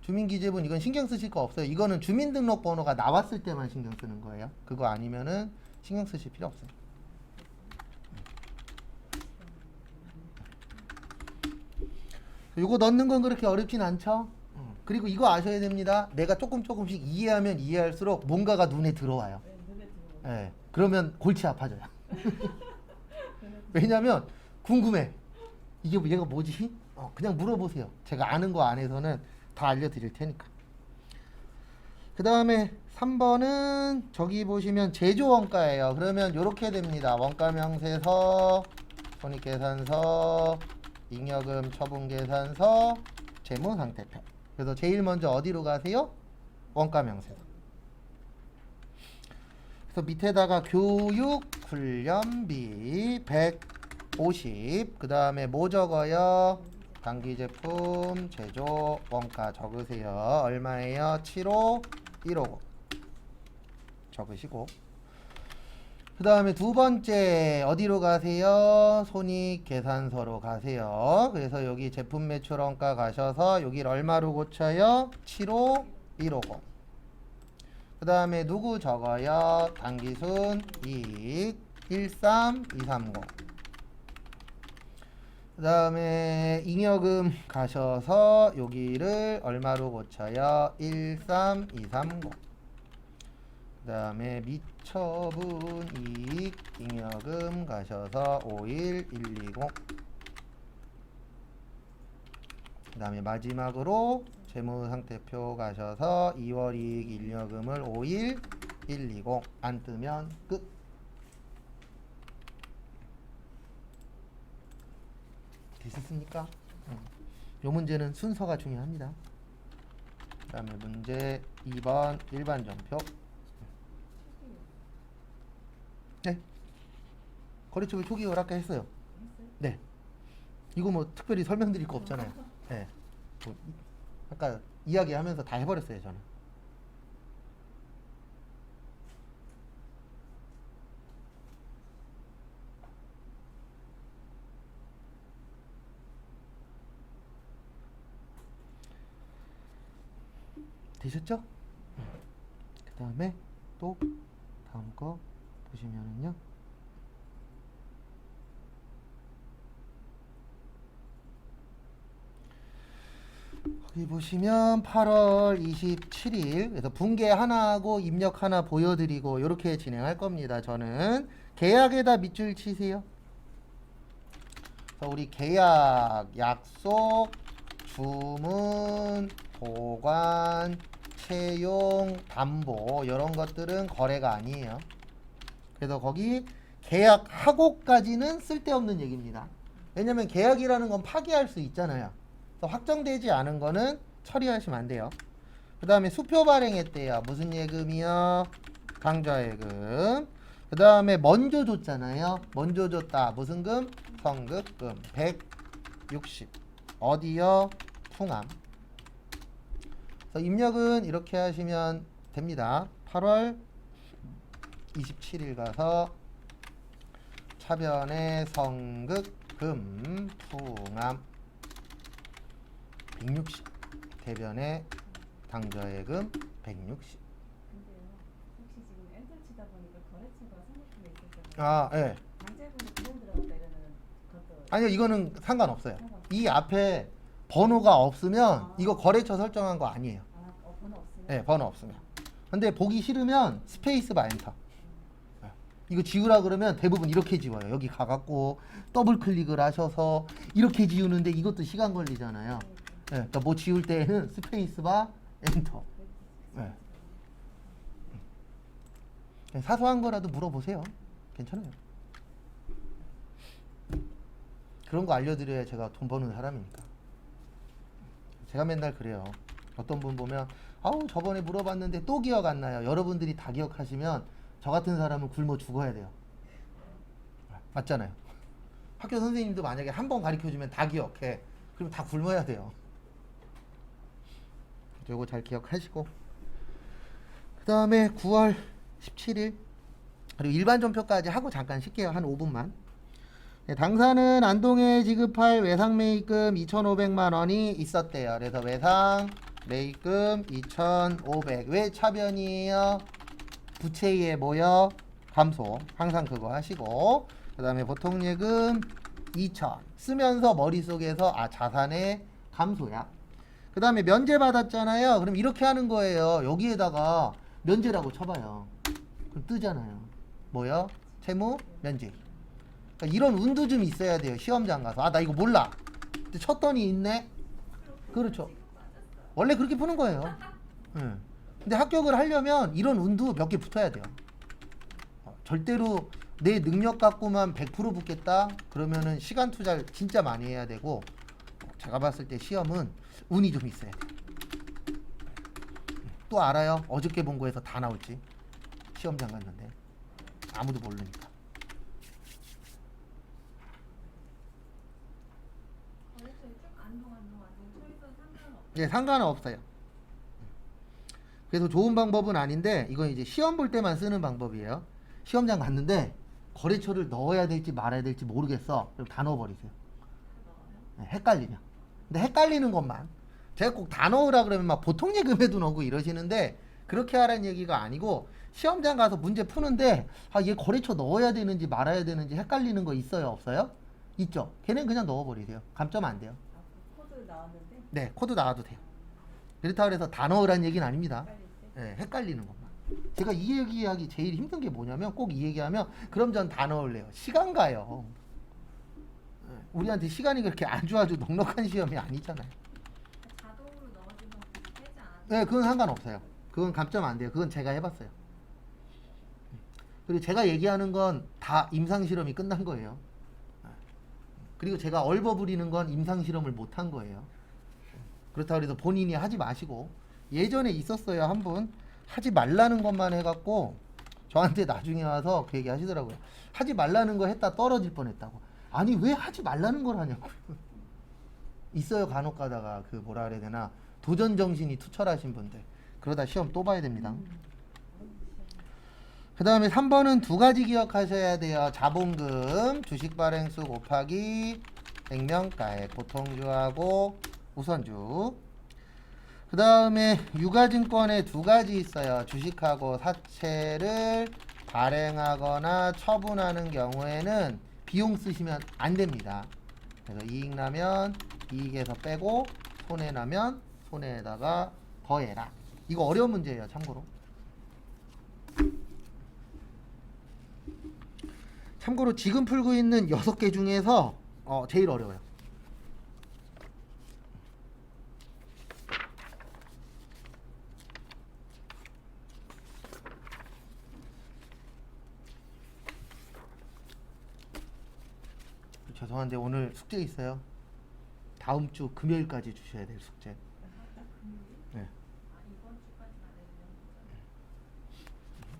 주민기재부는 이건 신경 쓰실 거 없어요. 이거는 주민등록번호가 나왔을 때만 신경 쓰는 거예요. 그거 아니면은 신경 쓰실 필요 없어요. 요거 넣는 건 그렇게 어렵진 않죠. 그리고 이거 아셔야 됩니다. 내가 조금씩 이해하면 이해할수록 뭔가가 눈에 들어와요. 네, 눈에 들어오고. 예. 그러면 골치 아파져요. 왜냐면 궁금해. 이게 얘가 뭐지? 그냥 물어보세요. 제가 아는 거 안에서는 다 알려드릴 테니까. 그 다음에 3번은 저기 보시면 제조원가예요. 그러면 이렇게 됩니다. 원가명세서, 손익계산서, 잉여금 처분계산서, 재무상태표. 그래서 제일 먼저 어디로 가세요? 원가명세서. 그래서 밑에다가 교육 훈련비 150. 그 다음에 뭐 적어요? 단기제품 제조 원가 적으세요. 얼마예요? 75150 적으시고, 그 다음에 두 번째 어디로 가세요? 손익계산서로 가세요. 그래서 여기 제품 매출 원가 가셔서 여기를 얼마로 고쳐요? 75150. 그 다음에 누구 적어요? 단기순 이익 13230. 그 다음에 잉여금 가셔서 여기를 얼마로 고쳐요? 13230. 그 다음에 미처분 이익 잉여금 가셔서 51120. 그 다음에 마지막으로 재무상태표 가셔서 2월 이익 잉여금을 51120 안 뜨면 끝. 되셨습니까? 요 문제는 순서가 중요합니다. 그 다음에 문제 2번 일반전표. 네. 거래처별 초기월 아까 했어요. 네. 이거 뭐 특별히 설명드릴 거 없잖아요. 네. 뭐 아까 이야기하면서 다 해버렸어요 저는. 되셨죠? 그 다음에 또 다음 거 보시면은요. 거기 보시면 8월 27일 그래서 분계 하나하고 입력 하나 보여드리고 이렇게 진행할 겁니다. 저는 계약에다 밑줄 치세요. 그래서 우리 계약, 약속, 주문, 보관, 채용, 담보 이런 것들은 거래가 아니에요. 그래서 거기 계약하고까지는 쓸데없는 얘기입니다. 왜냐면 계약이라는 건 파기할 수 있잖아요. 그래서 확정되지 않은 거는 처리하시면 안 돼요. 그 다음에 수표 발행했대요. 무슨 예금이요? 당좌예금. 그 다음에 먼저 줬잖아요. 먼저 줬다. 무슨 금? 성급금 160. 어디요? 풍암. 그래서 입력은 이렇게 하시면 됩니다. 8월 27일 가서 차변의 성급금 풍암 160. 대변의 당좌예금 160. 근데요, 혹시 지금 엔터 치다 보니까 거래처가 생각해 있었잖아요. 아, 예. 당좌분이 그냥 들어갔다 이러는 것도 아니요, 이거는 상관없어요. 상관없어요. 이 앞에 번호가 없으면 아. 이거 거래처 설정한 거 아니에요. 번호 없으면. 네, 번호 없으면. 근데 보기 싫으면 스페이스 바 엔터. 네. 이거 지우라 그러면 대부분 이렇게 지워요. 여기 가갖고 더블 클릭을 하셔서 이렇게 지우는데 이것도 시간 걸리잖아요. 네, 그러니까 뭐 지울 때는 스페이스 바 엔터. 네. 사소한 거라도 물어보세요. 괜찮아요. 그런 거 알려드려야 제가 돈 버는 사람이니까. 제가 맨날 그래요. 어떤 분 보면 아우 저번에 물어봤는데 또 기억 안 나요. 여러분들이 다 기억하시면 저 같은 사람은 굶어 죽어야 돼요. 맞잖아요. 학교 선생님도 만약에 한 번 가르쳐주면 다 기억해. 그럼 다 굶어야 돼요. 요거 잘 기억하시고, 그 다음에 9월 17일 그리고 일반 전표까지 하고 잠깐 쉴게요. 한 5분만. 네, 당사는 안동에 지급할 외상 매입금 2,500만 원이 있었대요. 그래서 외상 매입금 2,500. 왜 차변이에요? 부채에 뭐요? 감소. 항상 그거 하시고, 그 다음에 보통 예금 2,000 쓰면서 머릿속에서 자산의 감소야. 그 다음에 면제 받았잖아요. 그럼 이렇게 하는 거예요. 여기에다가 면제라고 쳐봐요. 그럼 뜨잖아요. 뭐요? 채무 면제. 그러니까 이런 운도 좀 있어야 돼요. 시험장 가서 나 이거 몰라. 근데 쳤더니 있네. 그렇죠. 원래 그렇게 푸는 거예요. 근데 합격을 하려면 이런 운도 몇 개 붙어야 돼요. 절대로 내 능력 갖고만 100% 붙겠다 그러면은 시간 투자를 진짜 많이 해야 되고, 제가 봤을 때 시험은 운이 좀 있어야 돼요. 또 알아요? 어저께 본 거에서 다 나올지. 시험장 갔는데 아무도 모르니까. 거래처에 쭉 안동 초이선 상관없어요. 예, 상관은 없어요. 그래서 좋은 방법은 아닌데 이건 이제 시험 볼 때만 쓰는 방법이에요. 시험장 갔는데 거래처를 넣어야 될지 말아야 될지 모르겠어. 그럼 다 넣어버리세요. 네, 헷갈리면. 근데 헷갈리는 것만. 제가 꼭 다 넣으라 그러면 막 보통 예금에도 넣고 이러시는데 그렇게 하라는 얘기가 아니고, 시험장 가서 문제 푸는데 얘 거래처 넣어야 되는지 말아야 되는지 헷갈리는 거 있어요? 없어요? 있죠. 걔는 그냥 넣어버리세요. 감점 안 돼요. 그 코드 나왔는데 네, 코드 나와도 돼요. 그렇다고 해서 다 넣으라는 얘기는 아닙니다. 헷갈릴 때. 네, 헷갈리는 것만. 제가 이 얘기하기 제일 힘든 게 뭐냐면, 꼭 이 얘기하면 그럼 전 다 넣을래요. 시간 가요. 네, 우리한테 시간이 그렇게 아주 넉넉한 시험이 아니잖아요. 자동으로 넣어주면 되지 않아요? 네, 그건 상관없어요. 그건 감점 안 돼요. 그건 제가 해봤어요. 그리고 제가 얘기하는 건 다 임상실험이 끝난 거예요. 그리고 제가 얼버무리는 건 임상실험을 못한 거예요. 그렇다고 해서 본인이 하지 마시고, 예전에 있었어요. 한 분 하지 말라는 것만 해갖고 저한테 나중에 와서 그 얘기 하시더라고요. 하지 말라는 거 했다 떨어질 뻔했다고. 아니 왜 하지 말라는 걸 하냐고. 있어요. 간혹 가다가 그 뭐라 그래야 되나, 도전 정신이 투철하신 분들. 그러다 시험 또 봐야 됩니다. 그 다음에 3번은 두 가지 기억하셔야 돼요. 자본금, 주식 발행수 곱하기 액면가액, 보통주하고 우선주. 그 다음에 유가증권에 두 가지 있어요. 주식하고 사채를 발행하거나 처분하는 경우에는 비용 쓰시면 안 됩니다. 그래서 이익 나면 이익에서 빼고, 손해 나면 손해에다가 더해라. 이거 어려운 문제예요. 참고로. 참고로 지금 풀고 있는 6개 중에서 제일 어려워요. 죄송한데 오늘 숙제 있어요. 다음 주 금요일까지 주셔야 될 숙제. 딱 금요일? 네. 이번 주까지만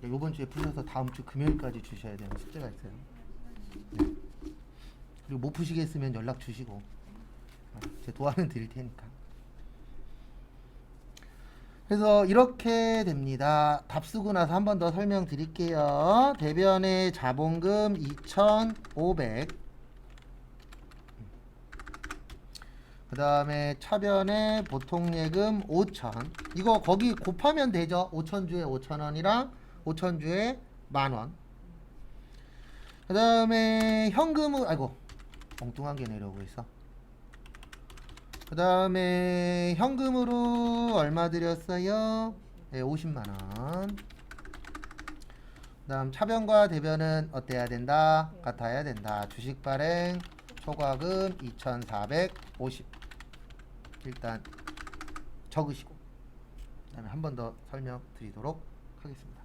내면 이번 주에 푸셔서 다음 주 금요일까지 주셔야 되는 숙제가 있어요. 네. 그리고 못 푸시겠으면 연락 주시고 제 도와는 드릴 테니까. 그래서 이렇게 됩니다. 답 쓰고 나서 한 번 더 설명드릴게요. 대변의 자본금 2,500. 그 다음에 차변의 보통예금 5,000. 이거 거기 곱하면 되죠. 5,000주에 5,000원이랑 5,000주에 10,000원. 그 다음에 현금은 아이고 엉뚱한 게 내려오고 있어. 그 다음에 현금으로 얼마 드렸어요? 네, 50만원. 그 다음 차변과 대변은 어때야 된다? 같아야 된다. 주식 발행 초과금 2,450. 일단 적으시고 그 다음에 한 번 더 설명드리도록 하겠습니다.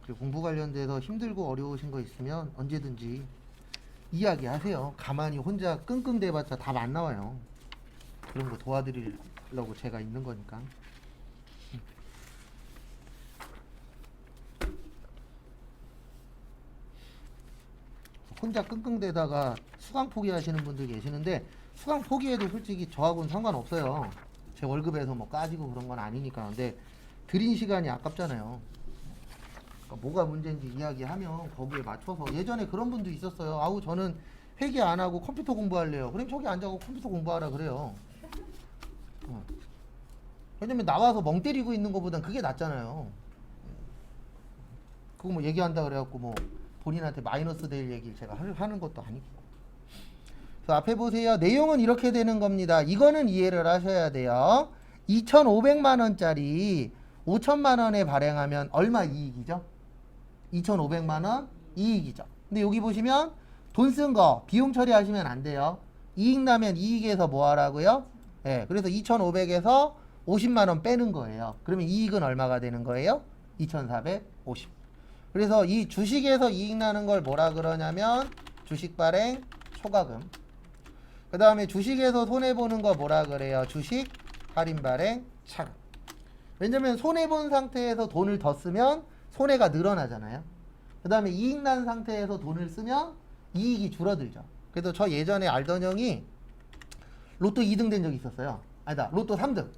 그리고 공부 관련돼서 힘들고 어려우신 거 있으면 언제든지 이야기하세요. 가만히 혼자 끙끙대봤자 답 안 나와요. 그런 거 도와드리려고 제가 있는 거니까. 혼자 끙끙대다가 수강 포기하시는 분들 계시는데 수강 포기해도 솔직히 저하고는 상관없어요. 제 월급에서 뭐 까지고 그런 건 아니니까. 근데 드린 시간이 아깝잖아요. 그러니까 뭐가 문제인지 이야기하면 거기에 맞춰서. 예전에 그런 분도 있었어요. 아우 저는 회계 안 하고 컴퓨터 공부할래요. 그럼 저기 앉아서 컴퓨터 공부하라 그래요. 왜냐면 나와서 멍 때리고 있는 것보단 그게 낫잖아요. 그거 뭐 얘기한다 그래갖고 뭐 본인한테 마이너스 될 얘기를 제가 하는 것도 아니고. 그래서 앞에 보세요. 내용은 이렇게 되는 겁니다. 이거는 이해를 하셔야 돼요. 2,500만원짜리 5,000만원에 발행하면 얼마 이익이죠? 2,500만원 이익이죠. 근데 여기 보시면 돈 쓴 거 비용 처리하시면 안 돼요. 이익 나면 이익에서 뭐 하라고요? 네, 그래서 2,500에서 50만원 빼는 거예요. 그러면 이익은 얼마가 되는 거예요? 2,450. 그래서 이 주식에서 이익 나는 걸 뭐라 그러냐면 주식 발행 초과금. 그 다음에 주식에서 손해보는 거 뭐라 그래요? 주식 할인 발행 차금. 왜냐면 손해본 상태에서 돈을 더 쓰면 손해가 늘어나잖아요. 그 다음에 이익 난 상태에서 돈을 쓰면 이익이 줄어들죠. 그래서 저 예전에 알던 형이 로또 2등 된 적이 있었어요. 아니다, 로또 3등.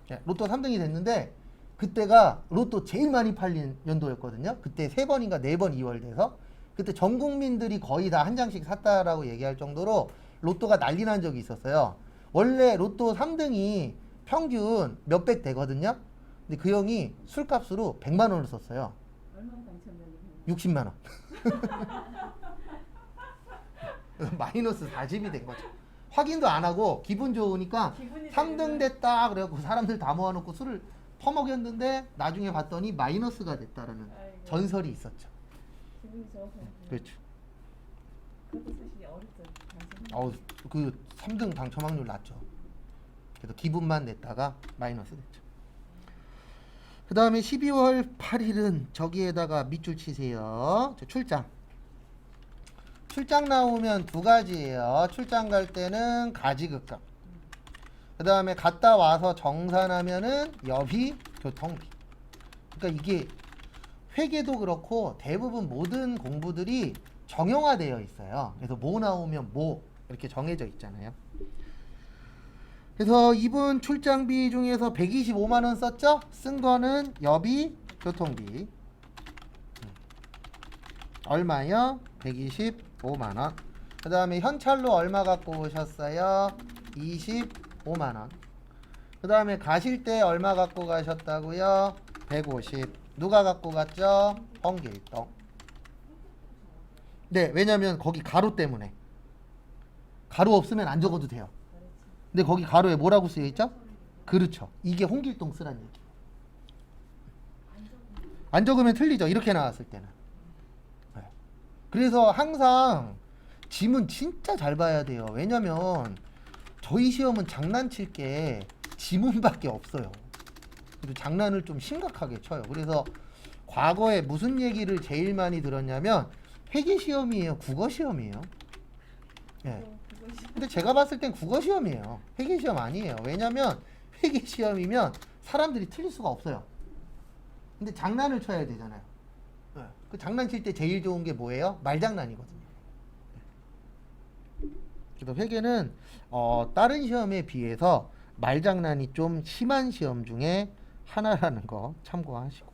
네, 로또 3등이 됐는데 그때가 로또 제일 많이 팔린 연도였거든요. 그때 3번인가 4번 2월 돼서 그때 전 국민들이 거의 다 한 장씩 샀다라고 얘기할 정도로 로또가 난리 난 적이 있었어요. 원래 로또 3등이 평균 몇백 되거든요. 근데 그 형이 술값으로 100만 원을 썼어요. 얼마나 당첨됐는지. 60만 원. 마이너스 40이 된 거죠. 확인도 안 하고 기분 좋으니까 3등 됐다 그래갖고 사람들 다 모아놓고 술을 퍼먹였는데 나중에 봤더니 마이너스가 됐다라는 아이고. 전설이 있었죠. 기분이 좋아서. 그렇죠. 그것도 사실 어렵죠. 당첨. 그 3등 당첨 확률 낮죠. 그래서 기분만 냈다가 마이너스 됐죠. 그 다음에 12월 8일은 저기에다가 밑줄 치세요. 저 출장. 출장 나오면 두 가지예요. 출장 갈 때는 가지급감. 그 다음에 갔다 와서 정산하면은 여비, 교통비. 그러니까 이게 회계도 그렇고 대부분 모든 공부들이 정형화되어 있어요. 그래서 뭐 나오면 뭐 이렇게 정해져 있잖아요. 그래서 이분 출장비 중에서 125만 원 썼죠? 쓴 거는 여비, 교통비. 얼마요? 125만 원. 그 다음에 현찰로 얼마 갖고 오셨어요? 25만 원. 그 다음에 가실 때 얼마 갖고 가셨다고요? 150. 누가 갖고 갔죠? 홍길동. 네, 왜냐면 거기 가로 때문에. 가로 없으면 안 적어도 돼요. 근데 거기 가로에 뭐라고 쓰여 있죠? 그렇죠. 이게 홍길동 쓰란 얘기. 안 적으면 틀리죠. 이렇게 나왔을 때는. 네. 그래서 항상 지문 진짜 잘 봐야 돼요. 왜냐면 저희 시험은 장난칠 게 지문밖에 없어요. 그래서 장난을 좀 심각하게 쳐요. 그래서 과거에 무슨 얘기를 제일 많이 들었냐면 회계 시험이에요, 국어 시험이에요. 예. 근데 제가 봤을 땐 국어 시험이에요. 회계 시험 아니에요. 왜냐면 회계 시험이면 사람들이 틀릴 수가 없어요. 근데 장난을 쳐야 되잖아요. 네. 그 장난칠 때 제일 좋은 게 뭐예요? 말장난이거든요. 그래서 회계는 다른 시험에 비해서 말장난이 좀 심한 시험 중에 하나라는 거 참고하시고.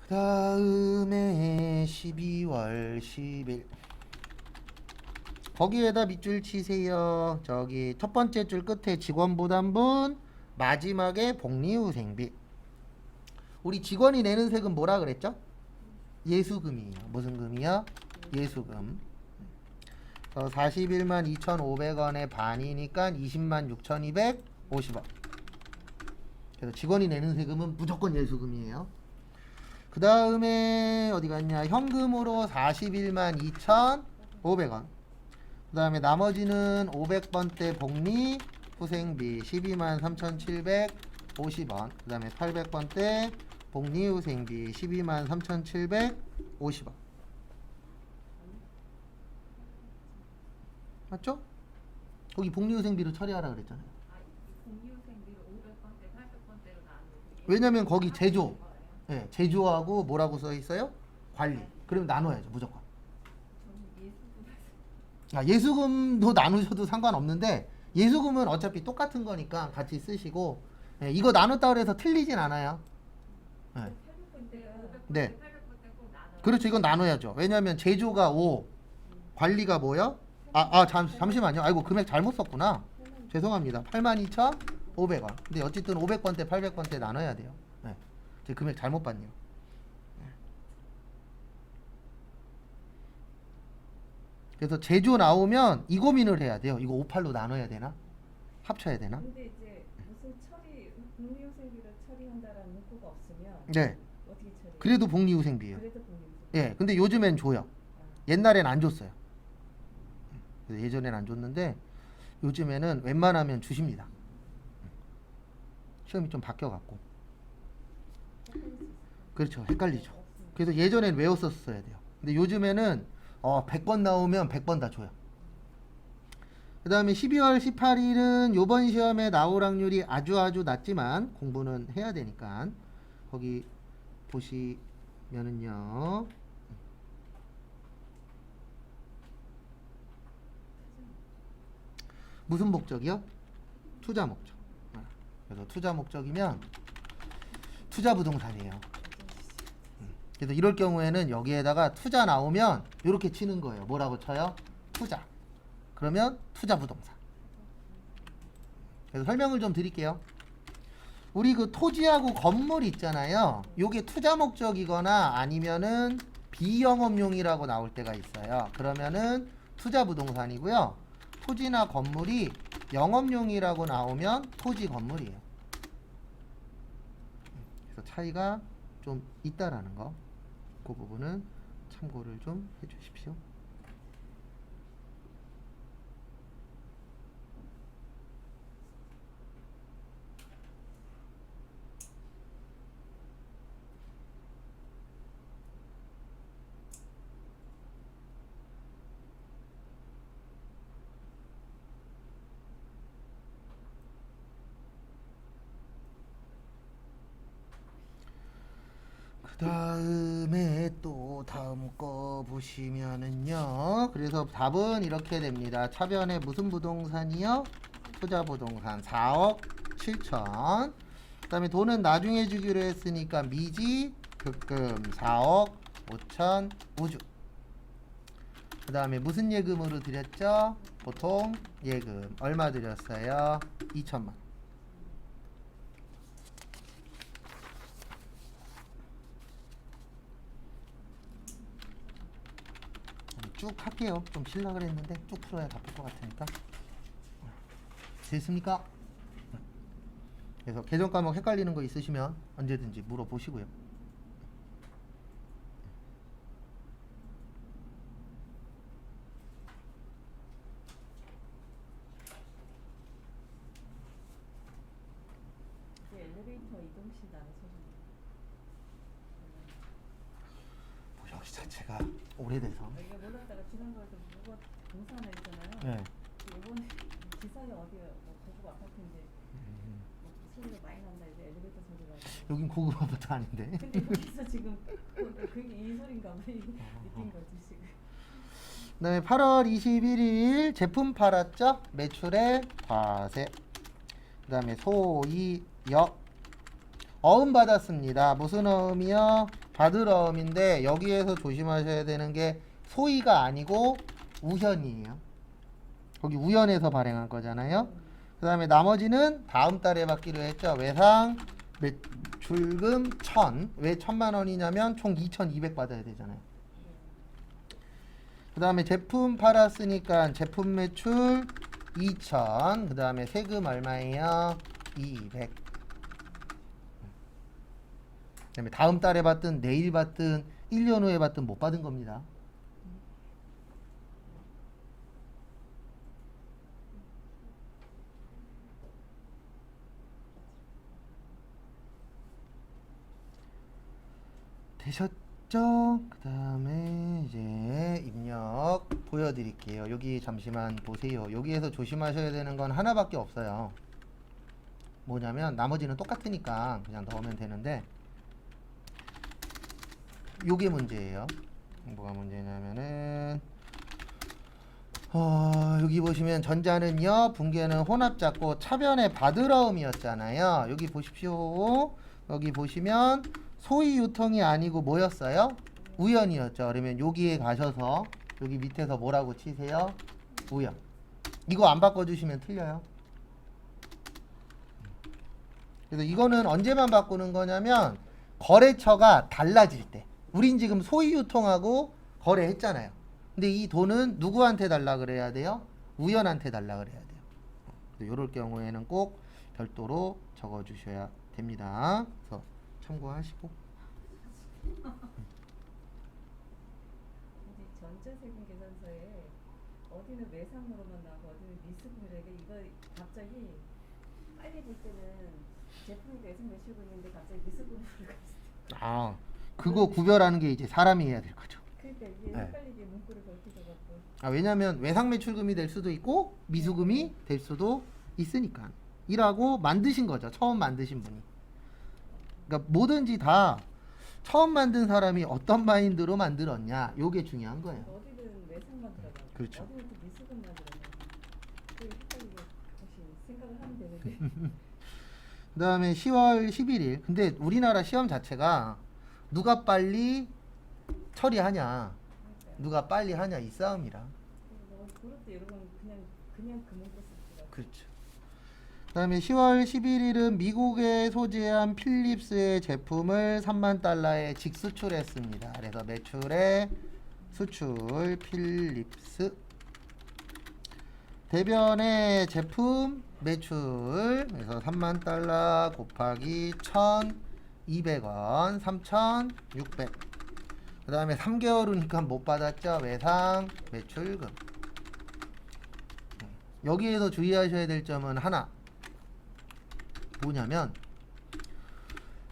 그 다음에 12월 10일 거기에다 밑줄 치세요. 저기 첫 번째 줄 끝에 직원부담분, 마지막에 복리후생비. 우리 직원이 내는 세금 뭐라 그랬죠? 예수금이에요. 무슨 금이요? 예수금. 41만 2,500원의 반이니까 20만 6,250원. 그래서 직원이 내는 세금은 무조건 예수금이에요. 그 다음에 어디 갔냐? 현금으로 41만 2,500원. 그 다음에 나머지는 500번대 복리 후생비 12만 3,750원. 그 다음에 800번대 복리 후생비 12만 3,750원. 맞죠? 거기 복리 후생비로 처리하라 그랬잖아요. 공유생비를 500번대, 800번대로 나누고. 왜냐면 거기 제조, 예, 제조하고 뭐라고 써 있어요? 관리. 그럼 나눠야죠, 무조건. 저는 예수금. 예수금도 나누셔도 상관없는데 예수금은 어차피 똑같은 거니까 같이 쓰시고, 예, 이거 나눴다 그래서 틀리진 않아요. 예. 800번대, 500번대, 네. 800번대 꼭 나눠. 그렇죠. 이건 나눠야죠. 왜냐면 제조가 5, 관리가 뭐요? 잠시만요. 아이고 금액 잘못 썼구나. 죄송합니다. 82,500원. 근데 어쨌든 500번대, 800번대 나눠야 돼요. 네. 제 금액 잘못 봤네요. 그래서 제조 나오면 이 고민을 해야 돼요. 이거 58로 나눠야 되나? 합쳐야 되나? 근데 이제 무슨 공유생비를 처리한다라는 문구가 없으면 네. 어떻게 처리? 그래도 복리후생비예요. 그래도 공유생비. 예. 근데 요즘엔 줘요. 옛날엔 안 줬어요. 그래서 예전엔 안 줬는데 요즘에는 웬만하면 주십니다. 시험이 좀 바뀌어갖고. 그렇죠. 헷갈리죠. 그래서 예전엔 외웠었어야 돼요. 근데 요즘에는 100번 나오면 100번 다 줘요. 그 다음에 12월 18일은 요번 시험에 나올 확률이 아주 낮지만 공부는 해야 되니까 거기 보시면은요. 무슨 목적이요? 투자 목적. 그래서 투자 목적이면 투자 부동산이에요. 그래서 이럴 경우에는 여기에다가 투자 나오면 이렇게 치는 거예요. 뭐라고 쳐요? 투자. 그러면 투자 부동산. 그래서 설명을 좀 드릴게요. 우리 그 토지하고 건물 있잖아요. 요게 투자 목적이거나 아니면은 비영업용이라고 나올 때가 있어요. 그러면은 투자 부동산이고요. 토지나 건물이 영업용이라고 나오면 토지 건물이에요. 그래서 차이가 좀 있다라는 거. 그 부분은 참고를 좀 해주십시오. 그 다음에 또 다음 거 보시면은요. 그래서 답은 이렇게 됩니다. 차변에 무슨 부동산이요? 투자 부동산 4억 7천. 그 다음에 돈은 나중에 주기로 했으니까 미지 급금 4억 5천 우주. 그 다음에 무슨 예금으로 드렸죠? 보통 예금 얼마 드렸어요? 2천만. 쭉 할게요. 좀 쉬려고 그랬는데 쭉 풀어야 다 풀 것 같으니까. 됐습니까? 그래서 계정 과목 헷갈리는 거 있으시면 언제든지 물어보시고요. 훨씬 나는 소리네. 뭐 여기 자체가 오래돼서. 이게 몰랐다가 지난번에도 누가 공사하나 했잖아요. 네. 이번에 기사에 어디가 뭐 고급 아파트인데 뭐 소리가 많이 난다 이제 엘리베이터 소리가. 여긴 고급 아파트 아닌데. 근데 여기서 지금 그게 이 소린가 봐. 느낀 거지 지금. 그다음에 8월 21일 제품 팔았죠? 매출의 과세. 그다음에 소이역 어음 받았습니다. 무슨 어음이요? 받을 어음인데 여기에서 조심하셔야 되는 게 소이가 아니고 우현이에요. 거기 우현에서 발행한 거잖아요. 그다음에 나머지는 다음 달에 받기로 했죠. 외상 매출금 1000. 왜 1000만 원이냐면 총 2200 받아야 되잖아요. 그 다음에 제품 팔았으니까 제품 매출 2000. 그 다음에 세금 얼마예요? 200. 그 다음에 다음 달에 받든 내일 받든 1년 후에 받든 못 받은 겁니다. 되셨죠? 그 다음에 이제 입력 보여드릴게요. 여기 잠시만 보세요. 여기에서 조심하셔야 되는 건 하나밖에 없어요. 뭐냐면 나머지는 똑같으니까 그냥 넣으면 되는데 요게 문제예요. 뭐가 문제냐면은 여기 보시면 전자는요, 분계는 혼합 잡고 차변의 바드러움이었잖아요. 여기 보십시오. 여기 보시면 소위 유통이 아니고 뭐였어요? 우연이었죠. 그러면 여기에 가셔서 여기 밑에서 뭐라고 치세요? 우연. 이거 안 바꿔주시면 틀려요. 그래서 이거는 언제만 바꾸는 거냐면 거래처가 달라질 때. 우린 지금 소위 유통하고 거래했잖아요. 근데 이 돈은 누구한테 달라 그래야 돼요? 우연한테 달라 그래야 돼요. 이럴 경우에는 꼭 별도로 적어주셔야 됩니다. 그래서 참고하시고. 근데 전자세금 계산서에 어디는 외상으로만 나고 어디는 미수금이라게 이거 갑자기 빨리 볼 때는 제품이 외상 매출금인데 갑자기 미수금으로 갔어. 아, 그거 구별하는 게 이제 사람이 해야 될 거죠. 그러니까 이게 네. 헷갈리게 문구를 그렇게 적었고. 아, 왜냐면 외상 매출금이 될 수도 있고 미수금이 될 수도 있으니까. 이라고 만드신 거죠. 처음 만드신 분이. 그러니까 뭐든지 다 처음 만든 사람이 어떤 마인드로 만들었냐, 요게 중요한 거예요. 어디든 외상만 들어가. 그렇죠. 어디는 또 미수금만 들어가. 그 헷갈리게 다시 생각을 하면 되는데. 그 다음에 10월 11일. 근데 우리나라 시험 자체가 누가 빨리 처리하냐, 누가 빨리 하냐, 이 싸움이라. 그럴 때 여러분 그냥 그 문구 쓰더라고요. 그렇죠. 그 다음에 10월 11일은 미국에 소재한 필립스의 제품을 3만 달러에 직수출했습니다. 그래서 매출의 수출 필립스. 대변의 제품 매출, 그래서 3만 달러 곱하기 1,200원, 3,600. 그 다음에 3개월 후니까 못 받았죠. 외상 매출금. 여기에서 주의하셔야 될 점은 하나. 뭐냐면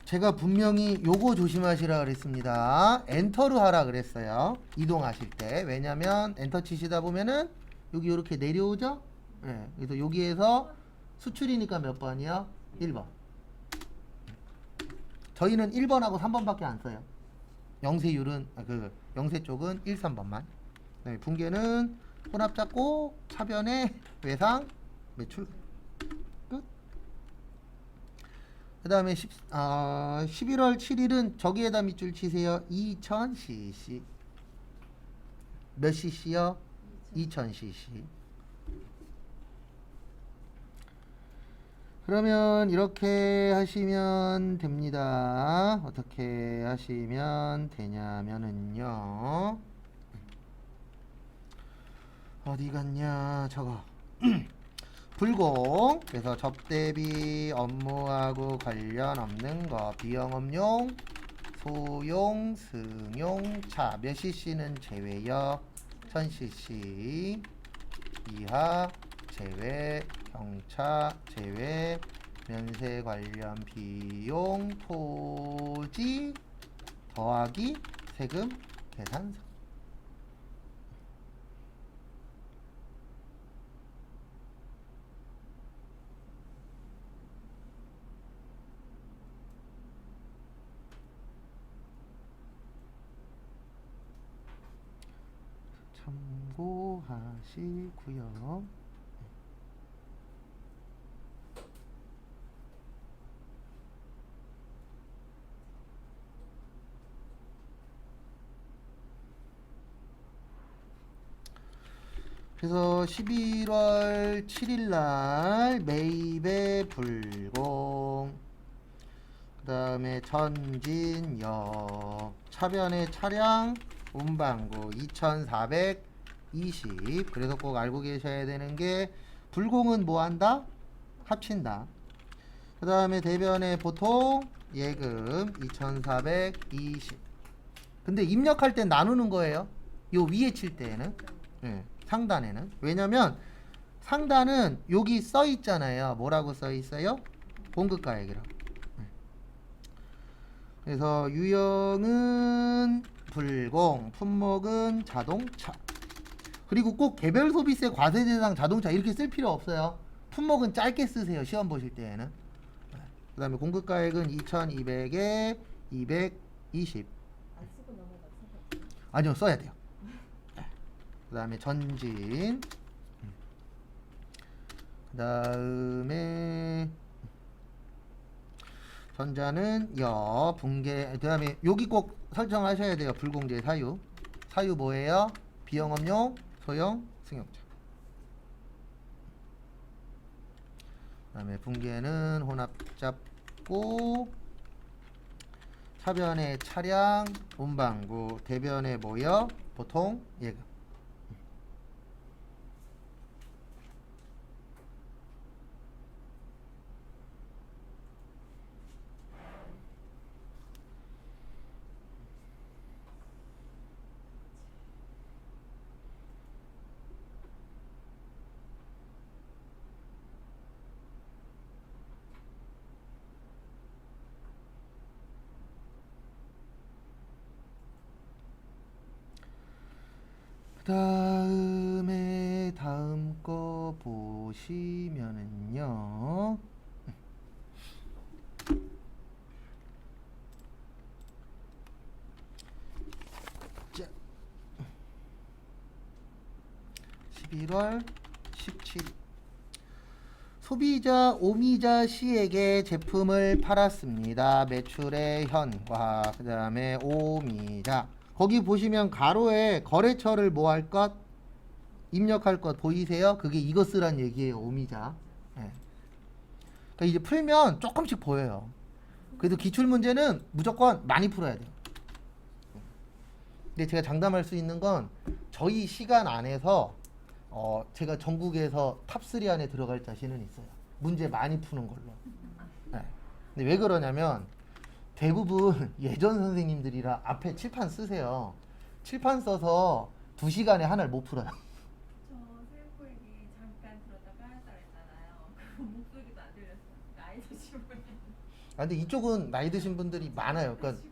제가 분명히 요거 조심하시라 그랬습니다. 엔터를 하라 그랬어요. 이동하실 때. 왜냐면 엔터 치시다 보면은 여기 이렇게 내려오죠. 네, 그래서 여기에서 수출이니까 몇 번이요? 1번. 저희는 1번하고 3번밖에 안 써요. 영세율은 영세 쪽은 1, 3번만. 네, 분계는 혼합 잡고 차변의 외상 매출 끝. 그 다음에 11월 7일은 저기에다 밑줄 치세요. 2000cc. 몇 cc요? 2000cc. 그러면 이렇게 하시면 됩니다. 어떻게 하시면 되냐면은요, 어디 갔냐, 저거. 불공. 그래서 접대비 업무하고 관련 없는 거, 비영업용, 소용, 승용, 차. 몇 cc는 제외요? 1000cc 이하 제외, 경차 제외, 면세 관련 비용 토지 더하기 세금 계산서. 참고하시고요. 그래서 11월 7일 날 매입의 불공, 그 다음에 전진역 차변의 차량 운반구 2420. 그래서 꼭 알고 계셔야 되는 게 불공은 뭐 한다? 합친다. 그 다음에 대변의 보통 예금 2420. 근데 입력할 땐 나누는 거예요. 요 위에 칠 때에는. 네, 상단에는. 왜냐면 상단은 여기 써 있잖아요. 뭐라고 써 있어요? 공급가액이라고. 네. 그래서 유형은 불공, 품목은 자동차. 그리고 꼭 개별 소비세 과세 대상 자동차 이렇게 쓸 필요 없어요. 품목은 짧게 쓰세요. 시험 보실 때에는. 그 다음에 공급가액은 2200에 220. 안 쓰고 넘어갔어. 아니요, 써야 돼요. 그 다음에 전진. 그 다음에 전자는 여, 붕괴. 그 다음에 여기 꼭 설정하셔야 돼요. 불공제 사유. 사유 뭐예요? 비영업용, 소형, 승용차. 그 다음에 붕괴는 혼합 잡고, 차변의 차량, 운반구, 대변의 뭐요? 보통 예금. 그 다음에 다음 거 보시면은요, 자, 11월 17일 소비자 오미자 씨에게 제품을 팔았습니다. 매출의 현과 그 다음에 오미자. 거기 보시면 가로에 거래처를 뭐 할 것? 입력할 것 보이세요? 그게 이거 쓰란 얘기예요. 오미자. 네. 그러니까 이제 풀면 조금씩 보여요. 그래도 기출문제는 무조건 많이 풀어야 돼요. 근데 제가 장담할 수 있는 건 저희 시간 안에서 제가 전국에서 탑3 안에 들어갈 자신은 있어요. 문제 많이 푸는 걸로. 네. 근데 왜 그러냐면 대부분 예전 선생님들이라 앞에 칠판 쓰세요. 칠판 써서 2시간에 하나를 못 풀어요. 저 셀프 얘기 잠깐 들었다가 하였다 했잖아요. 그 목소리도 안 들렸어요. 나이 드신 분이. 아, 근데 이쪽은 나이 드신 분들이 많아요. 그러니까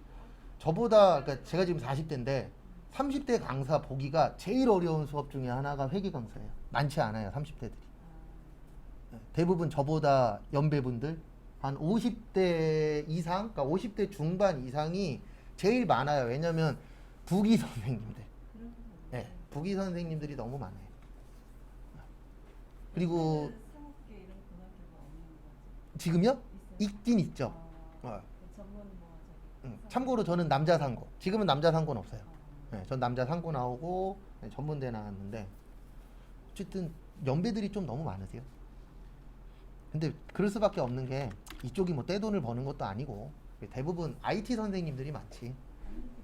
저보다, 그러니까 제가 지금 40대인데 30대 강사 보기가 제일 어려운 수업 중에 하나가 회계 강사예요. 많지 않아요, 30대들이. 대부분 저보다 연배분들 한 50대 이상, 그러니까 50대 중반 이상이 제일 많아요. 왜냐면 부기 선생님들. 네, 부기 선생님들이 너무 많아요. 그리고 사업계 이런 고등학교가 없는 거지. 지금요? 있어요? 있긴 있죠. 그 전문 뭐 저기. 참고로 저는 남자 상고. 지금은 남자 상고는 없어요. 네, 전 남자 상고 나오고 네, 전문대 나왔는데 어쨌든 연배들이 좀 너무 많으세요. 근데 그럴 수밖에 없는 게 이쪽이 뭐 떼돈을 버는 것도 아니고 대부분 IT 선생님들이 많지.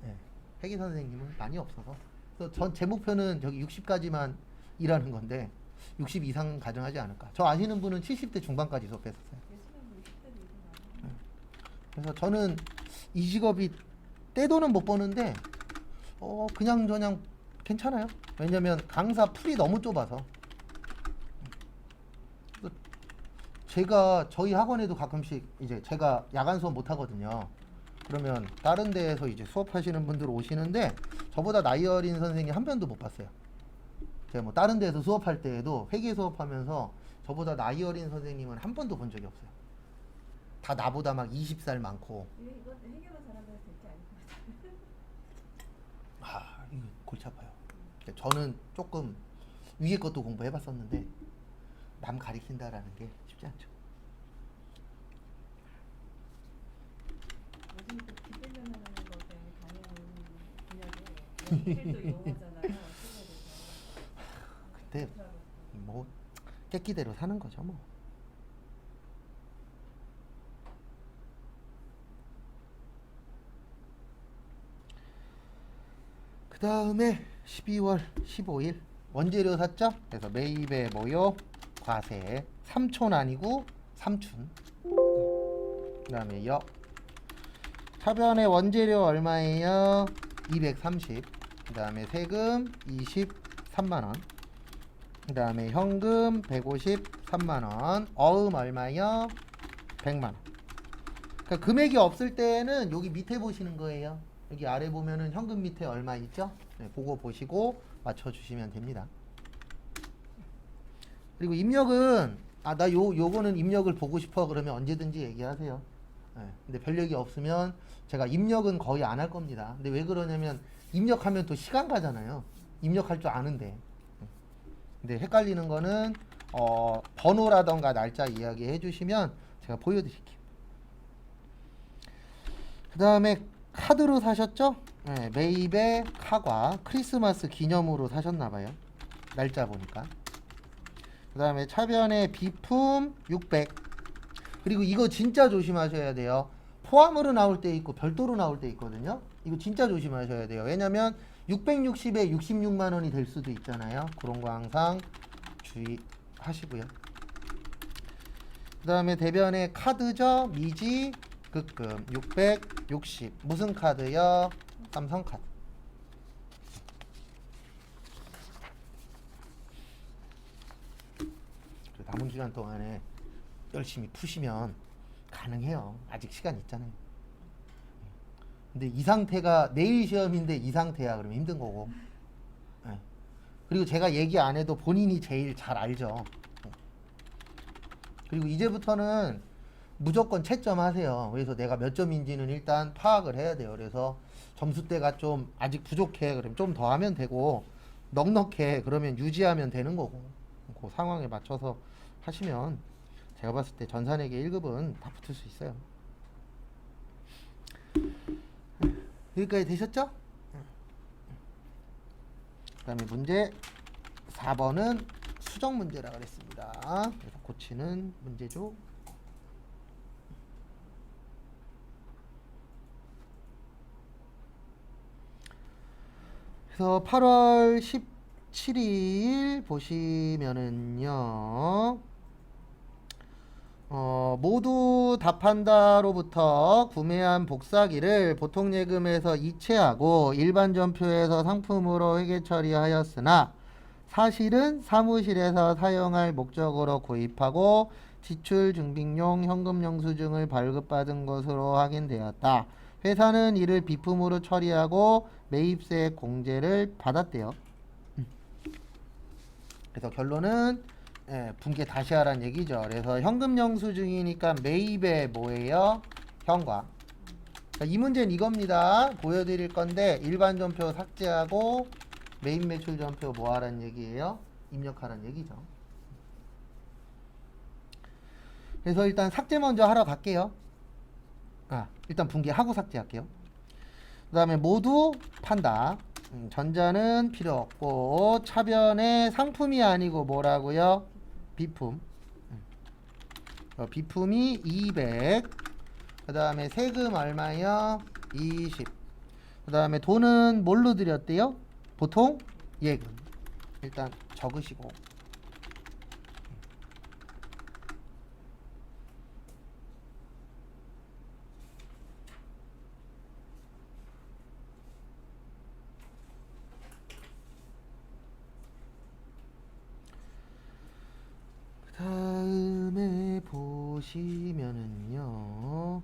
네, 회계 선생님은 많이 없어서. 그래서 제 목표는 저기 60까지만 일하는 건데 60 이상 가정하지 않을까. 저 아시는 분은 70대 중반까지 수업했었어요. 요즘은 60대도 이제 많아. 그래서 저는 이 직업이 떼돈은 못 버는데 그냥 저냥 괜찮아요. 왜냐면 강사 풀이 너무 좁아서. 제가 저희 학원에도 가끔씩 이제 제가 야간 수업 못 하거든요. 그러면 다른 데에서 이제 수업하시는 분들 오시는데 저보다 나이 어린 선생님 한 편도 못 봤어요. 제가 뭐 다른 데에서 수업할 때에도 회계 수업하면서 저보다 나이 어린 선생님은 한 번도 본 적이 없어요. 다 나보다 막 20살 많고. 이건 해결만 잘하면 될 게 아닐 것 같아요. 아, 이거 골치 아파요. 저는 조금 위에 것도 공부해봤었는데 남 가리킨다라는 게 쉽지 않죠. 요즘 또 비대면하는 것 때문에 강의하는 분야도 연필도 이용하잖아요. 수업에서. 근데 뭐 깨끼대로 사는 거죠 뭐. 그 다음에 12월 15일 원재료 샀죠? 그래서 매입에 뭐요? 과세 3촌 아니고 3춘. 그 다음에 차변의 원재료 얼마예요? 230. 그 다음에 세금 23만원. 그 다음에 현금 153만원. 어음 얼마요? 100만원. 그러니까 금액이 없을 때는 여기 밑에 보시는 거예요. 여기 아래 보면은 현금 밑에 얼마 있죠? 네, 그거 보시고 맞춰주시면 됩니다. 그리고 입력은 나 요거는 입력을 보고 싶어 그러면 언제든지 얘기하세요. 네, 근데 별력이 없으면 제가 입력은 거의 안 할 겁니다. 근데 왜 그러냐면 입력하면 또 시간 가잖아요. 입력할 줄 아는데. 근데 헷갈리는 거는 번호라던가 날짜 이야기해 주시면 제가 보여드릴게요. 그 다음에 카드로 사셨죠? 네, 매입의 카과 크리스마스 기념으로 사셨나봐요. 날짜 보니까. 그 다음에 차변의 비품 600. 그리고 이거 진짜 조심하셔야 돼요. 포함으로 나올 때 있고 별도로 나올 때 있거든요. 이거 진짜 조심하셔야 돼요. 왜냐면 660에 66만 원이 될 수도 있잖아요. 그런 거 항상 주의하시고요. 그 다음에 대변의 카드죠. 미지 급금 660. 무슨 카드요? 삼성카드. 남은 기간 동안에 열심히 푸시면 가능해요. 아직 시간 있잖아요. 근데 이 상태가 내일 시험인데 이 상태야 그러면 힘든 거고. 네. 그리고 제가 얘기 안 해도 본인이 제일 잘 알죠. 그리고 이제부터는 무조건 채점하세요. 그래서 내가 몇 점인지는 일단 파악을 해야 돼요. 그래서 점수대가 좀 아직 부족해 그러면 좀 더 하면 되고, 넉넉해 그러면 유지하면 되는 거고, 그 상황에 맞춰서 하시면 제가 봤을 때 전산회계 1급은 다 붙을 수 있어요. 여기까지 되셨죠? 그 다음에 문제 4번은 수정 문제라 그랬습니다. 그래서 고치는 문제죠. 그래서 8월 17일 보시면은요, 모두 답한다로부터 구매한 복사기를 보통예금에서 이체하고 일반전표에서 상품으로 회계 처리하였으나 사실은 사무실에서 사용할 목적으로 구입하고 지출 증빙용 현금 영수증을 발급받은 것으로 확인되었다. 회사는 이를 비품으로 처리하고 매입세 공제를 받았대요. 그래서 결론은 분계 다시 하라는 얘기죠. 그래서 현금 영수증이니까 매입에 뭐예요? 현과. 자, 이 문제는 이겁니다. 보여드릴 건데 일반 전표 삭제하고 매입 매출 전표 뭐 하라는 얘기예요? 입력하라는 얘기죠. 그래서 일단 삭제 먼저 하러 갈게요. 일단 분계하고 삭제할게요. 그 다음에 모두 판다. 전자는 필요 없고 차변에 상품이 아니고 뭐라고요? 비품. 비품이 200. 그 다음에 세금 얼마요? 20. 그 다음에 돈은 뭘로 드렸대요? 보통 예금. 일단 적으시고. 다음에 보시면은요.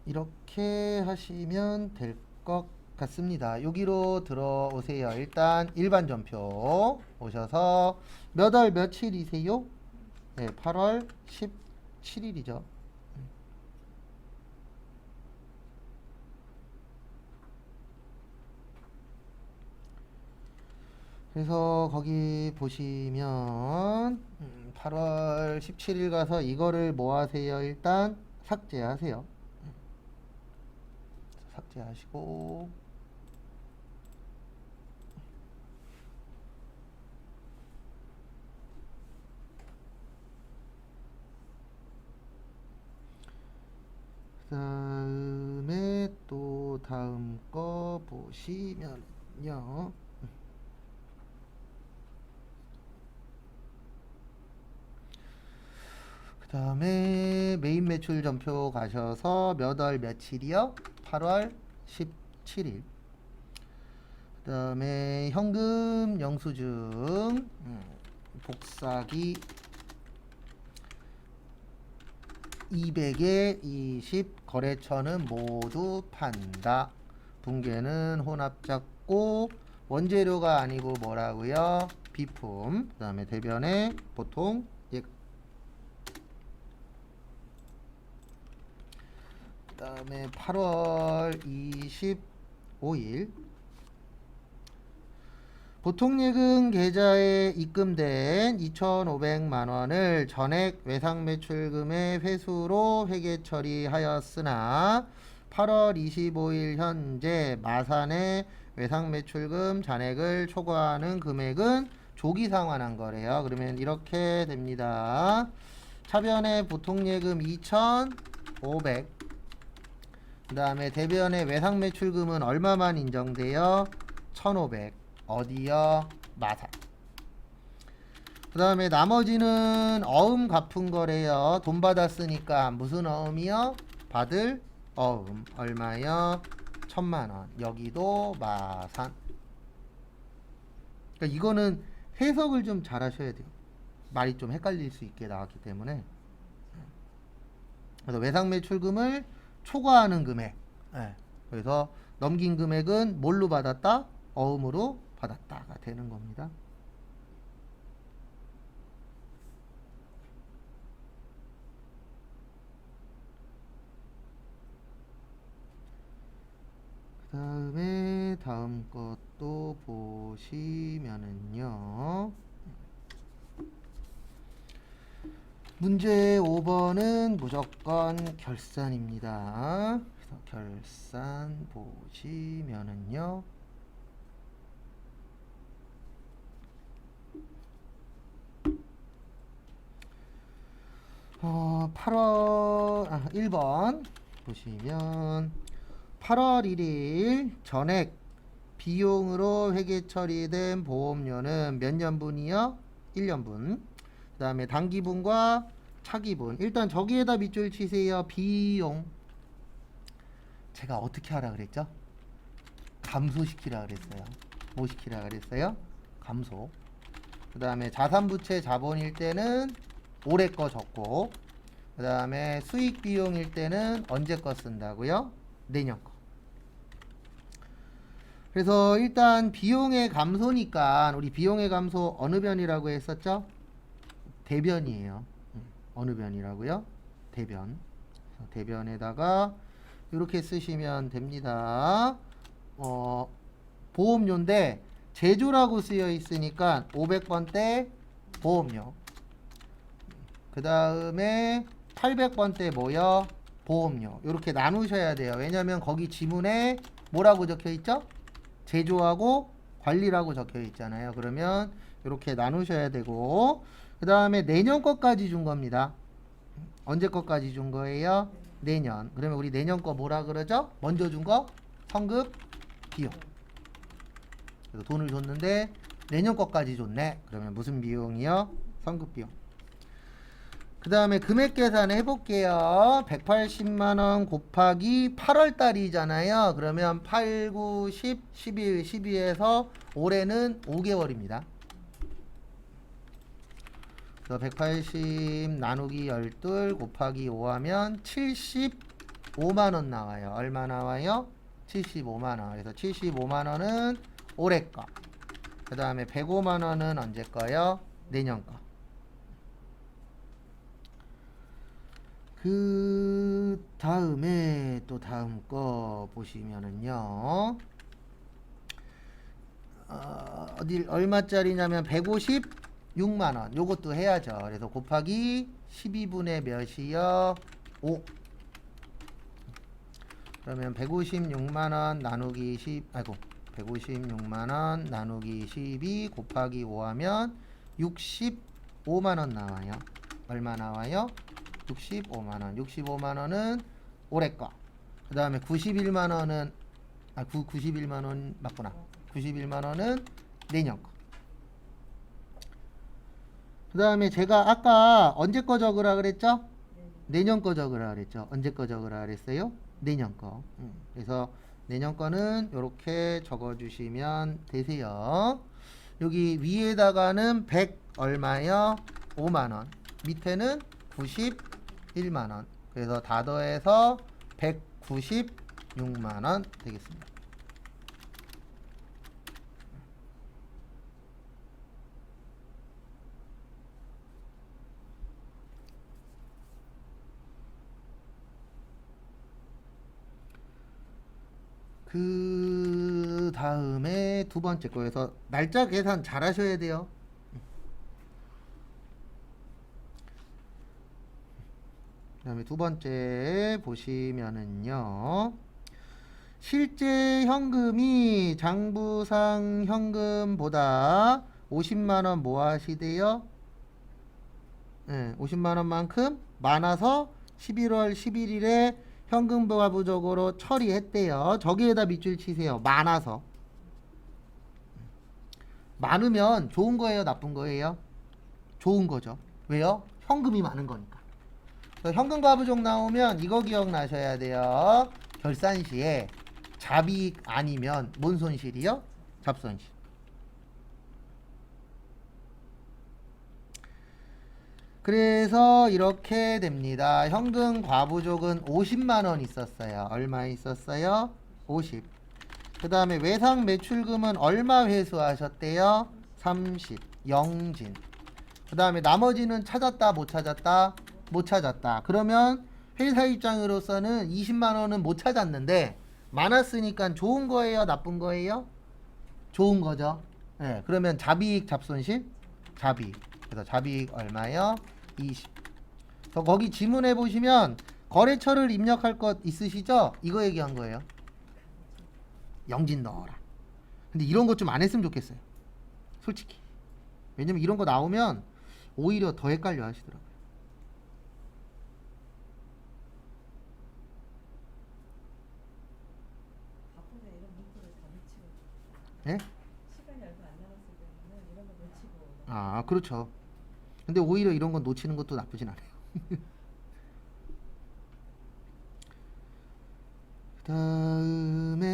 이렇게 하시면 될 것 같습니다. 여기로 들어오세요. 일단 일반 전표 오셔서 몇 월 며칠이세요? 네, 8월 17일이죠. 그래서 거기 보시면 8월 17일 가서 이거를 뭐 하세요? 일단 삭제하세요. 삭제하시고 그 다음에 또 다음 거 보시면요. 그 다음에 메인 매출 전표 가셔서 몇 월 며칠이요? 8월 17일. 그 다음에 현금 영수증 복사기 200에 20 거래처는 모두 판다. 붕괴는 혼합작고 원재료가 아니고 뭐라고요? 비품. 그 다음에 대변에 보통 그 다음에 8월 25일 보통예금 계좌에 입금된 2,500만 원을 전액 외상매출금의 회수로 회계 처리하였으나 8월 25일 현재 마산의 외상매출금 잔액을 초과하는 금액은 조기 상환한 거래요. 그러면 이렇게 됩니다. 차변의 보통예금 2,500. 그 다음에 대변의 외상매출금은 얼마만 인정돼요? 1,500. 어디요? 마산. 그 다음에 나머지는 어음 갚은 거래요. 돈 받았으니까 무슨 어음이요? 받을 어음. 얼마요? 1,000만 원. 여기도 마산. 그러니까 이거는 해석을 좀 잘 하셔야 돼요. 말이 좀 헷갈릴 수 있게 나왔기 때문에. 그래서 외상매출금을 초과하는 금액. 네. 그래서 넘긴 금액은 뭘로 받았다? 어음으로 받았다가 되는 겁니다. 그 다음에 다음 것도 보시면은요. 문제 5번은 무조건 결산입니다. 그래서 결산 보시면은요. 1번 보시면 8월 1일 전액 비용으로 회계 처리된 보험료는 몇 년분이요? 1년분. 그 다음에 단기분과 차기분. 일단 저기에다 밑줄 치세요. 비용. 제가 어떻게 하라 그랬죠? 감소시키라 그랬어요. 뭐 시키라 그랬어요? 감소. 그 다음에 자산부채 자본일 때는 올해 거 적고, 그 다음에 수익 비용일 때는 언제 거 쓴다고요? 내년 거. 그래서 일단 비용의 감소니까 우리 비용의 감소 어느 변이라고 했었죠? 대변이에요. 어느 변이라고요? 대변. 대변에다가 이렇게 쓰시면 됩니다. 보험료인데 제조라고 쓰여 있으니까 500번대 보험료. 그 다음에 800번대 뭐요? 보험료. 이렇게 나누셔야 돼요. 왜냐면 거기 지문에 뭐라고 적혀 있죠? 제조하고 관리라고 적혀 있잖아요. 그러면 이렇게 나누셔야 되고, 그 다음에 내년 것까지 준 겁니다. 언제 것까지 준 거예요? 내년. 그러면 우리 내년 거 뭐라 그러죠? 먼저 준 거? 성급 비용. 그래서 돈을 줬는데 내년 것까지 줬네. 그러면 무슨 비용이요? 성급 비용. 그 다음에 금액 계산 해볼게요. 180만원 곱하기 8월 달이잖아요. 그러면 8, 9, 10, 11, 12에서 올해는 5개월입니다. 그래서 180 나누기 12 곱하기 5 하면 75만원 나와요. 얼마 나와요? 75만원. 그래서 75만원은 올해 거. 그 다음에 105만원은 언제 거요? 내년 거. 그 다음에 또 다음 거 보시면은요. 어디 얼마짜리냐면 156만원. 요것도 해야죠. 그래서 곱하기 12분의 몇이요? 5. 그러면 156만원 나누기 156만원 나누기 12 곱하기 5 하면 65만원 나와요. 얼마 나와요? 65만원. 65만원은 올해 거. 그 다음에 91만원은 91만원 맞구나. 91만원은 내년 거. 그 다음에 제가 아까 언제 거 적으라 그랬죠? 내년 거 적으라 그랬죠. 언제 거 적으라 그랬어요? 내년 거. 그래서 내년 거는 이렇게 적어주시면 되세요. 여기 위에다가는 100 얼마요? 5만원. 밑에는 91만원. 그래서 다 더해서 196만원 되겠습니다. 그 다음에 두 번째 거에서 날짜 계산 잘 하셔야 돼요. 그 다음에 두 번째 보시면은요. 실제 현금이 장부상 현금보다 50만원 뭐 하시대요? 네, 50만원만큼 많아서 11월 11일에 현금과부적으로 처리했대요. 저기에다 밑줄 치세요. 많아서. 많으면 좋은 거예요? 나쁜 거예요? 좋은 거죠. 왜요? 현금이 많은 거니까. 현금과부족 나오면 이거 기억나셔야 돼요. 결산 시에 잡이익 아니면 뭔 손실이요? 잡손실. 그래서 이렇게 됩니다. 현금 과부족은 50만원 있었어요. 얼마 있었어요? 50. 그 다음에 외상 매출금은 얼마 회수하셨대요? 30. 영진. 그 다음에 나머지는 찾았다 못 찾았다? 못 찾았다. 그러면 회사 입장으로서는 20만원은 못 찾았는데 많았으니까 좋은 거예요? 나쁜 거예요? 좋은 거죠. 네, 그러면 잡이익 잡손실? 잡이익. 그래서 잡이익 얼마요? 20. 그래서 거기 지문에 보시면 거래처를 입력할 것 있으시죠? 이거 얘기한 거예요. 영진 넣어라. 근데 이런 것 좀 안 했으면 좋겠어요. 솔직히. 왜냐면 이런 거 나오면 오히려 더 헷갈려 하시더라고요. 바쁘게 이런 문구를 다 놓치고. 예? 시간이 얼마 안 남았을 때는 이런 거 놓치고. 아, 그렇죠. 근데 오히려 이런 건 놓치는 것도 나쁘진 않아요. 그 다음에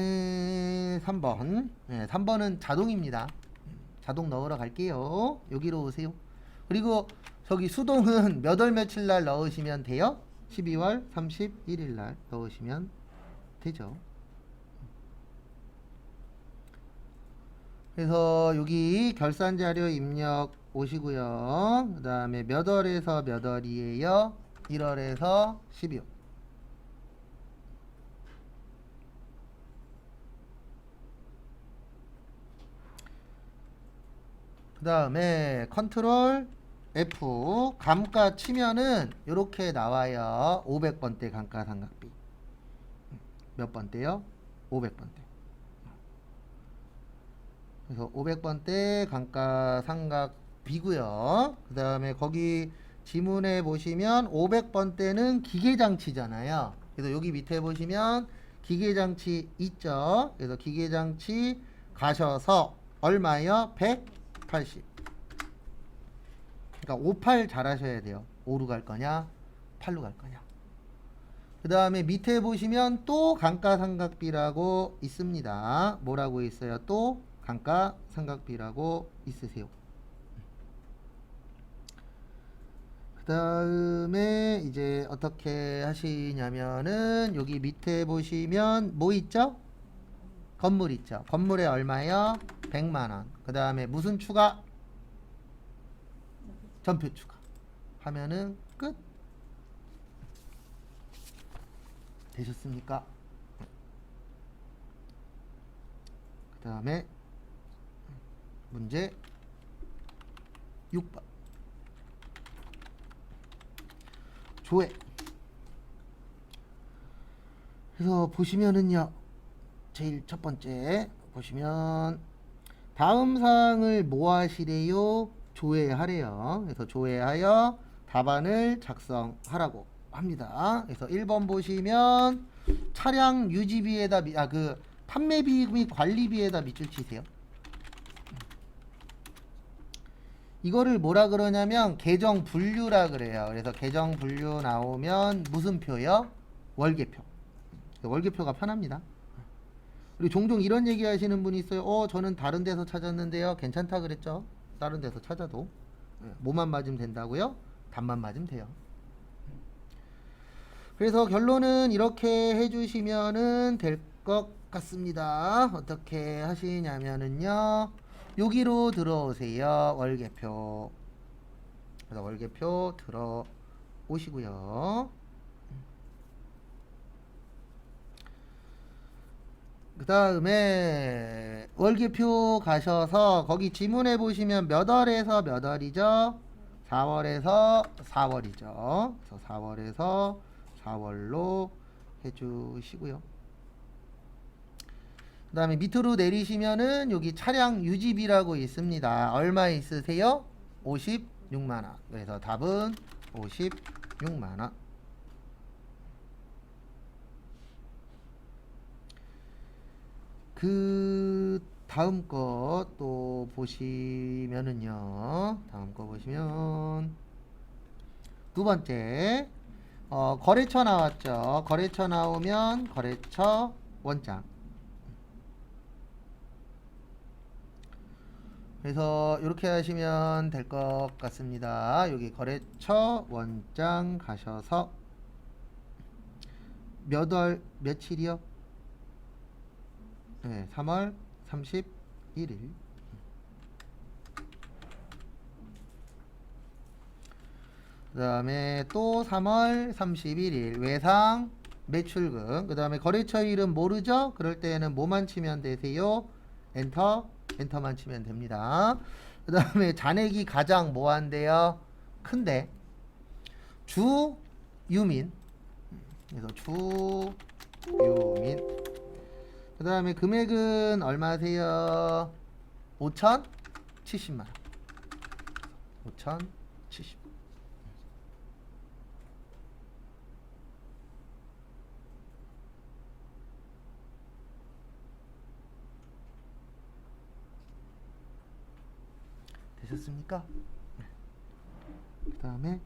3번. 네, 3번은 자동입니다. 자동 넣으러 갈게요. 여기로 오세요. 그리고 저기 수동은 몇 월 며칠 날 넣으시면 돼요? 12월 31일 날 넣으시면 되죠. 그래서 여기 결산 자료 입력 오시고요. 그 다음에 몇 월에서 몇 월이에요? 1월에서 12월. 그 다음에 컨트롤 F 감가 치면은 이렇게 나와요. 500번대 감가상각비. 몇 번대요? 500번대. 그래서 500번대 감가상각비고요. 그 다음에 거기 지문에 보시면 500번대는 기계장치잖아요. 그래서 여기 밑에 보시면 기계장치 있죠. 그래서 기계장치 가셔서 얼마요? 180. 그러니까 58 잘 하셔야 돼요. 5로 갈 거냐 8로 갈 거냐. 그 다음에 밑에 보시면 또 감가상각비라고 있습니다. 뭐라고 있어요? 또 감가상각비라고 있으세요. 그 다음에 이제 어떻게 하시냐면은 여기 밑에 보시면 뭐 있죠? 건물 있죠. 건물에 얼마요? 100만원. 그 다음에 무슨 추가? 전표 추가 하면은 끝. 되셨습니까? 그 다음에 문제 6번 조회. 그래서 보시면은요, 제일 첫 번째 보시면 다음 사항을 뭐 하시래요? 조회하래요. 그래서 조회하여 답안을 작성하라고 합니다. 그래서 1번 보시면 차량 유지비에다 판매비 및 관리비에다 밑줄 치세요. 이거를 뭐라 그러냐면 계정 분류라 그래요. 그래서 계정 분류 나오면 무슨 표요? 월계표. 월계표가 편합니다. 그리고 종종 이런 얘기 하시는 분이 있어요. 저는 다른 데서 찾았는데요. 괜찮다 그랬죠? 다른 데서 찾아도 뭐만 맞으면 된다고요? 답만 맞으면 돼요. 그래서 결론은 이렇게 해주시면은 될 것 같습니다. 어떻게 하시냐면은요, 여기로 들어오세요. 월계표. 그래서 월계표 들어오시고요. 그 다음에 월계표 가셔서 거기 지문에 보시면 몇 월에서 몇 월이죠? 4월에서 4월이죠. 그래서 4월에서 4월로 해주시고요. 그 다음에 밑으로 내리시면은 여기 차량 유지비라고 있습니다. 얼마 있으세요? 56만원. 그래서 답은 56만원. 그 다음 거 또 보시면은요, 다음 거 보시면 두 번째 거래처 나왔죠. 거래처 나오면 거래처 원장. 그래서 이렇게 하시면 될 것 같습니다. 여기 거래처 원장 가셔서 몇 월 며칠이요? 네, 3월 31일. 그 다음에 또 3월 31일 외상 매출금. 그 다음에 거래처 이름 모르죠? 그럴 때는 뭐만 치면 되세요? 엔터만 치면 됩니다. 그 다음에 잔액이 가장 뭐한데요? 큰데 주유민. 그래서 주유민. 그 다음에 금액은 얼마세요? 5,070만원. 5,070. 되셨습니까? 그 다음에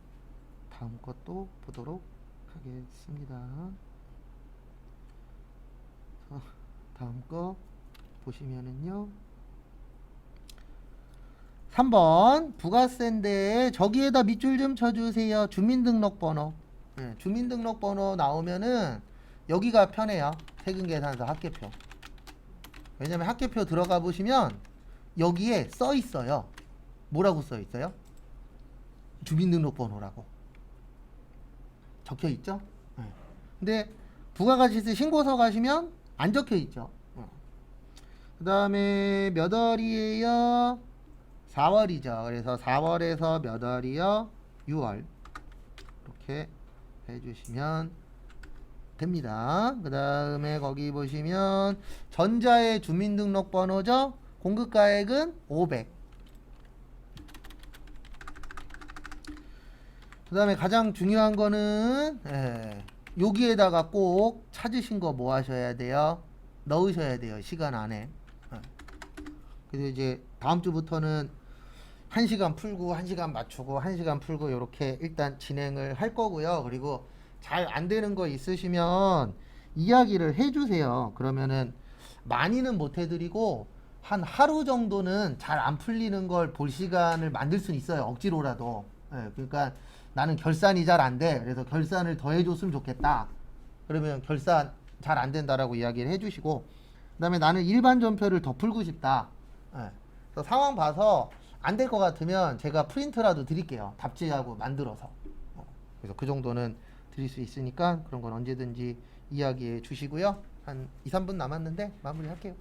다음 것도 보도록 하겠습니다. 다음 거 보시면은요, 3번 부가세인데 저기에다 밑줄 좀 쳐주세요. 주민등록번호. 네, 주민등록번호 나오면은 여기가 편해요. 세금계산서 합계표. 왜냐면 합계표 들어가 보시면 여기에 써 있어요. 뭐라고 써 있어요? 주민등록번호라고 적혀 있죠? 네. 근데 부가가치세 신고서 가시면 안 적혀 있죠. 그 다음에 몇 월이에요? 4월이죠. 그래서 4월에서 몇 월이요? 6월. 이렇게 해주시면 됩니다. 그 다음에 거기 보시면 전자의 주민등록번호죠. 공급가액은 500. 그 다음에 가장 중요한 거는 여기에다가 꼭 찾으신 거 뭐 하셔야 돼요? 넣으셔야 돼요. 시간 안에. 그래서 이제 다음 주부터는 1시간 풀고 1시간 맞추고 1시간 풀고 이렇게 일단 진행을 할 거고요. 그리고 잘 안 되는 거 있으시면 이야기를 해주세요. 그러면은 많이는 못 해드리고 한 하루 정도는 잘 안 풀리는 걸 볼 시간을 만들 수는 있어요. 억지로라도. 예, 그러니까 나는 결산이 잘 안 돼. 그래서 결산을 더 해줬으면 좋겠다. 그러면 결산 잘 안 된다라고 이야기를 해주시고, 그다음에 나는 일반 전표를 더 풀고 싶다. 예, 그래서 상황 봐서 안 될 것 같으면 제가 프린트라도 드릴게요. 답지하고 만들어서. 그래서 그 정도는 드릴 수 있으니까 그런 건 언제든지 이야기해 주시고요. 한 2, 3분 남았는데 마무리할게요.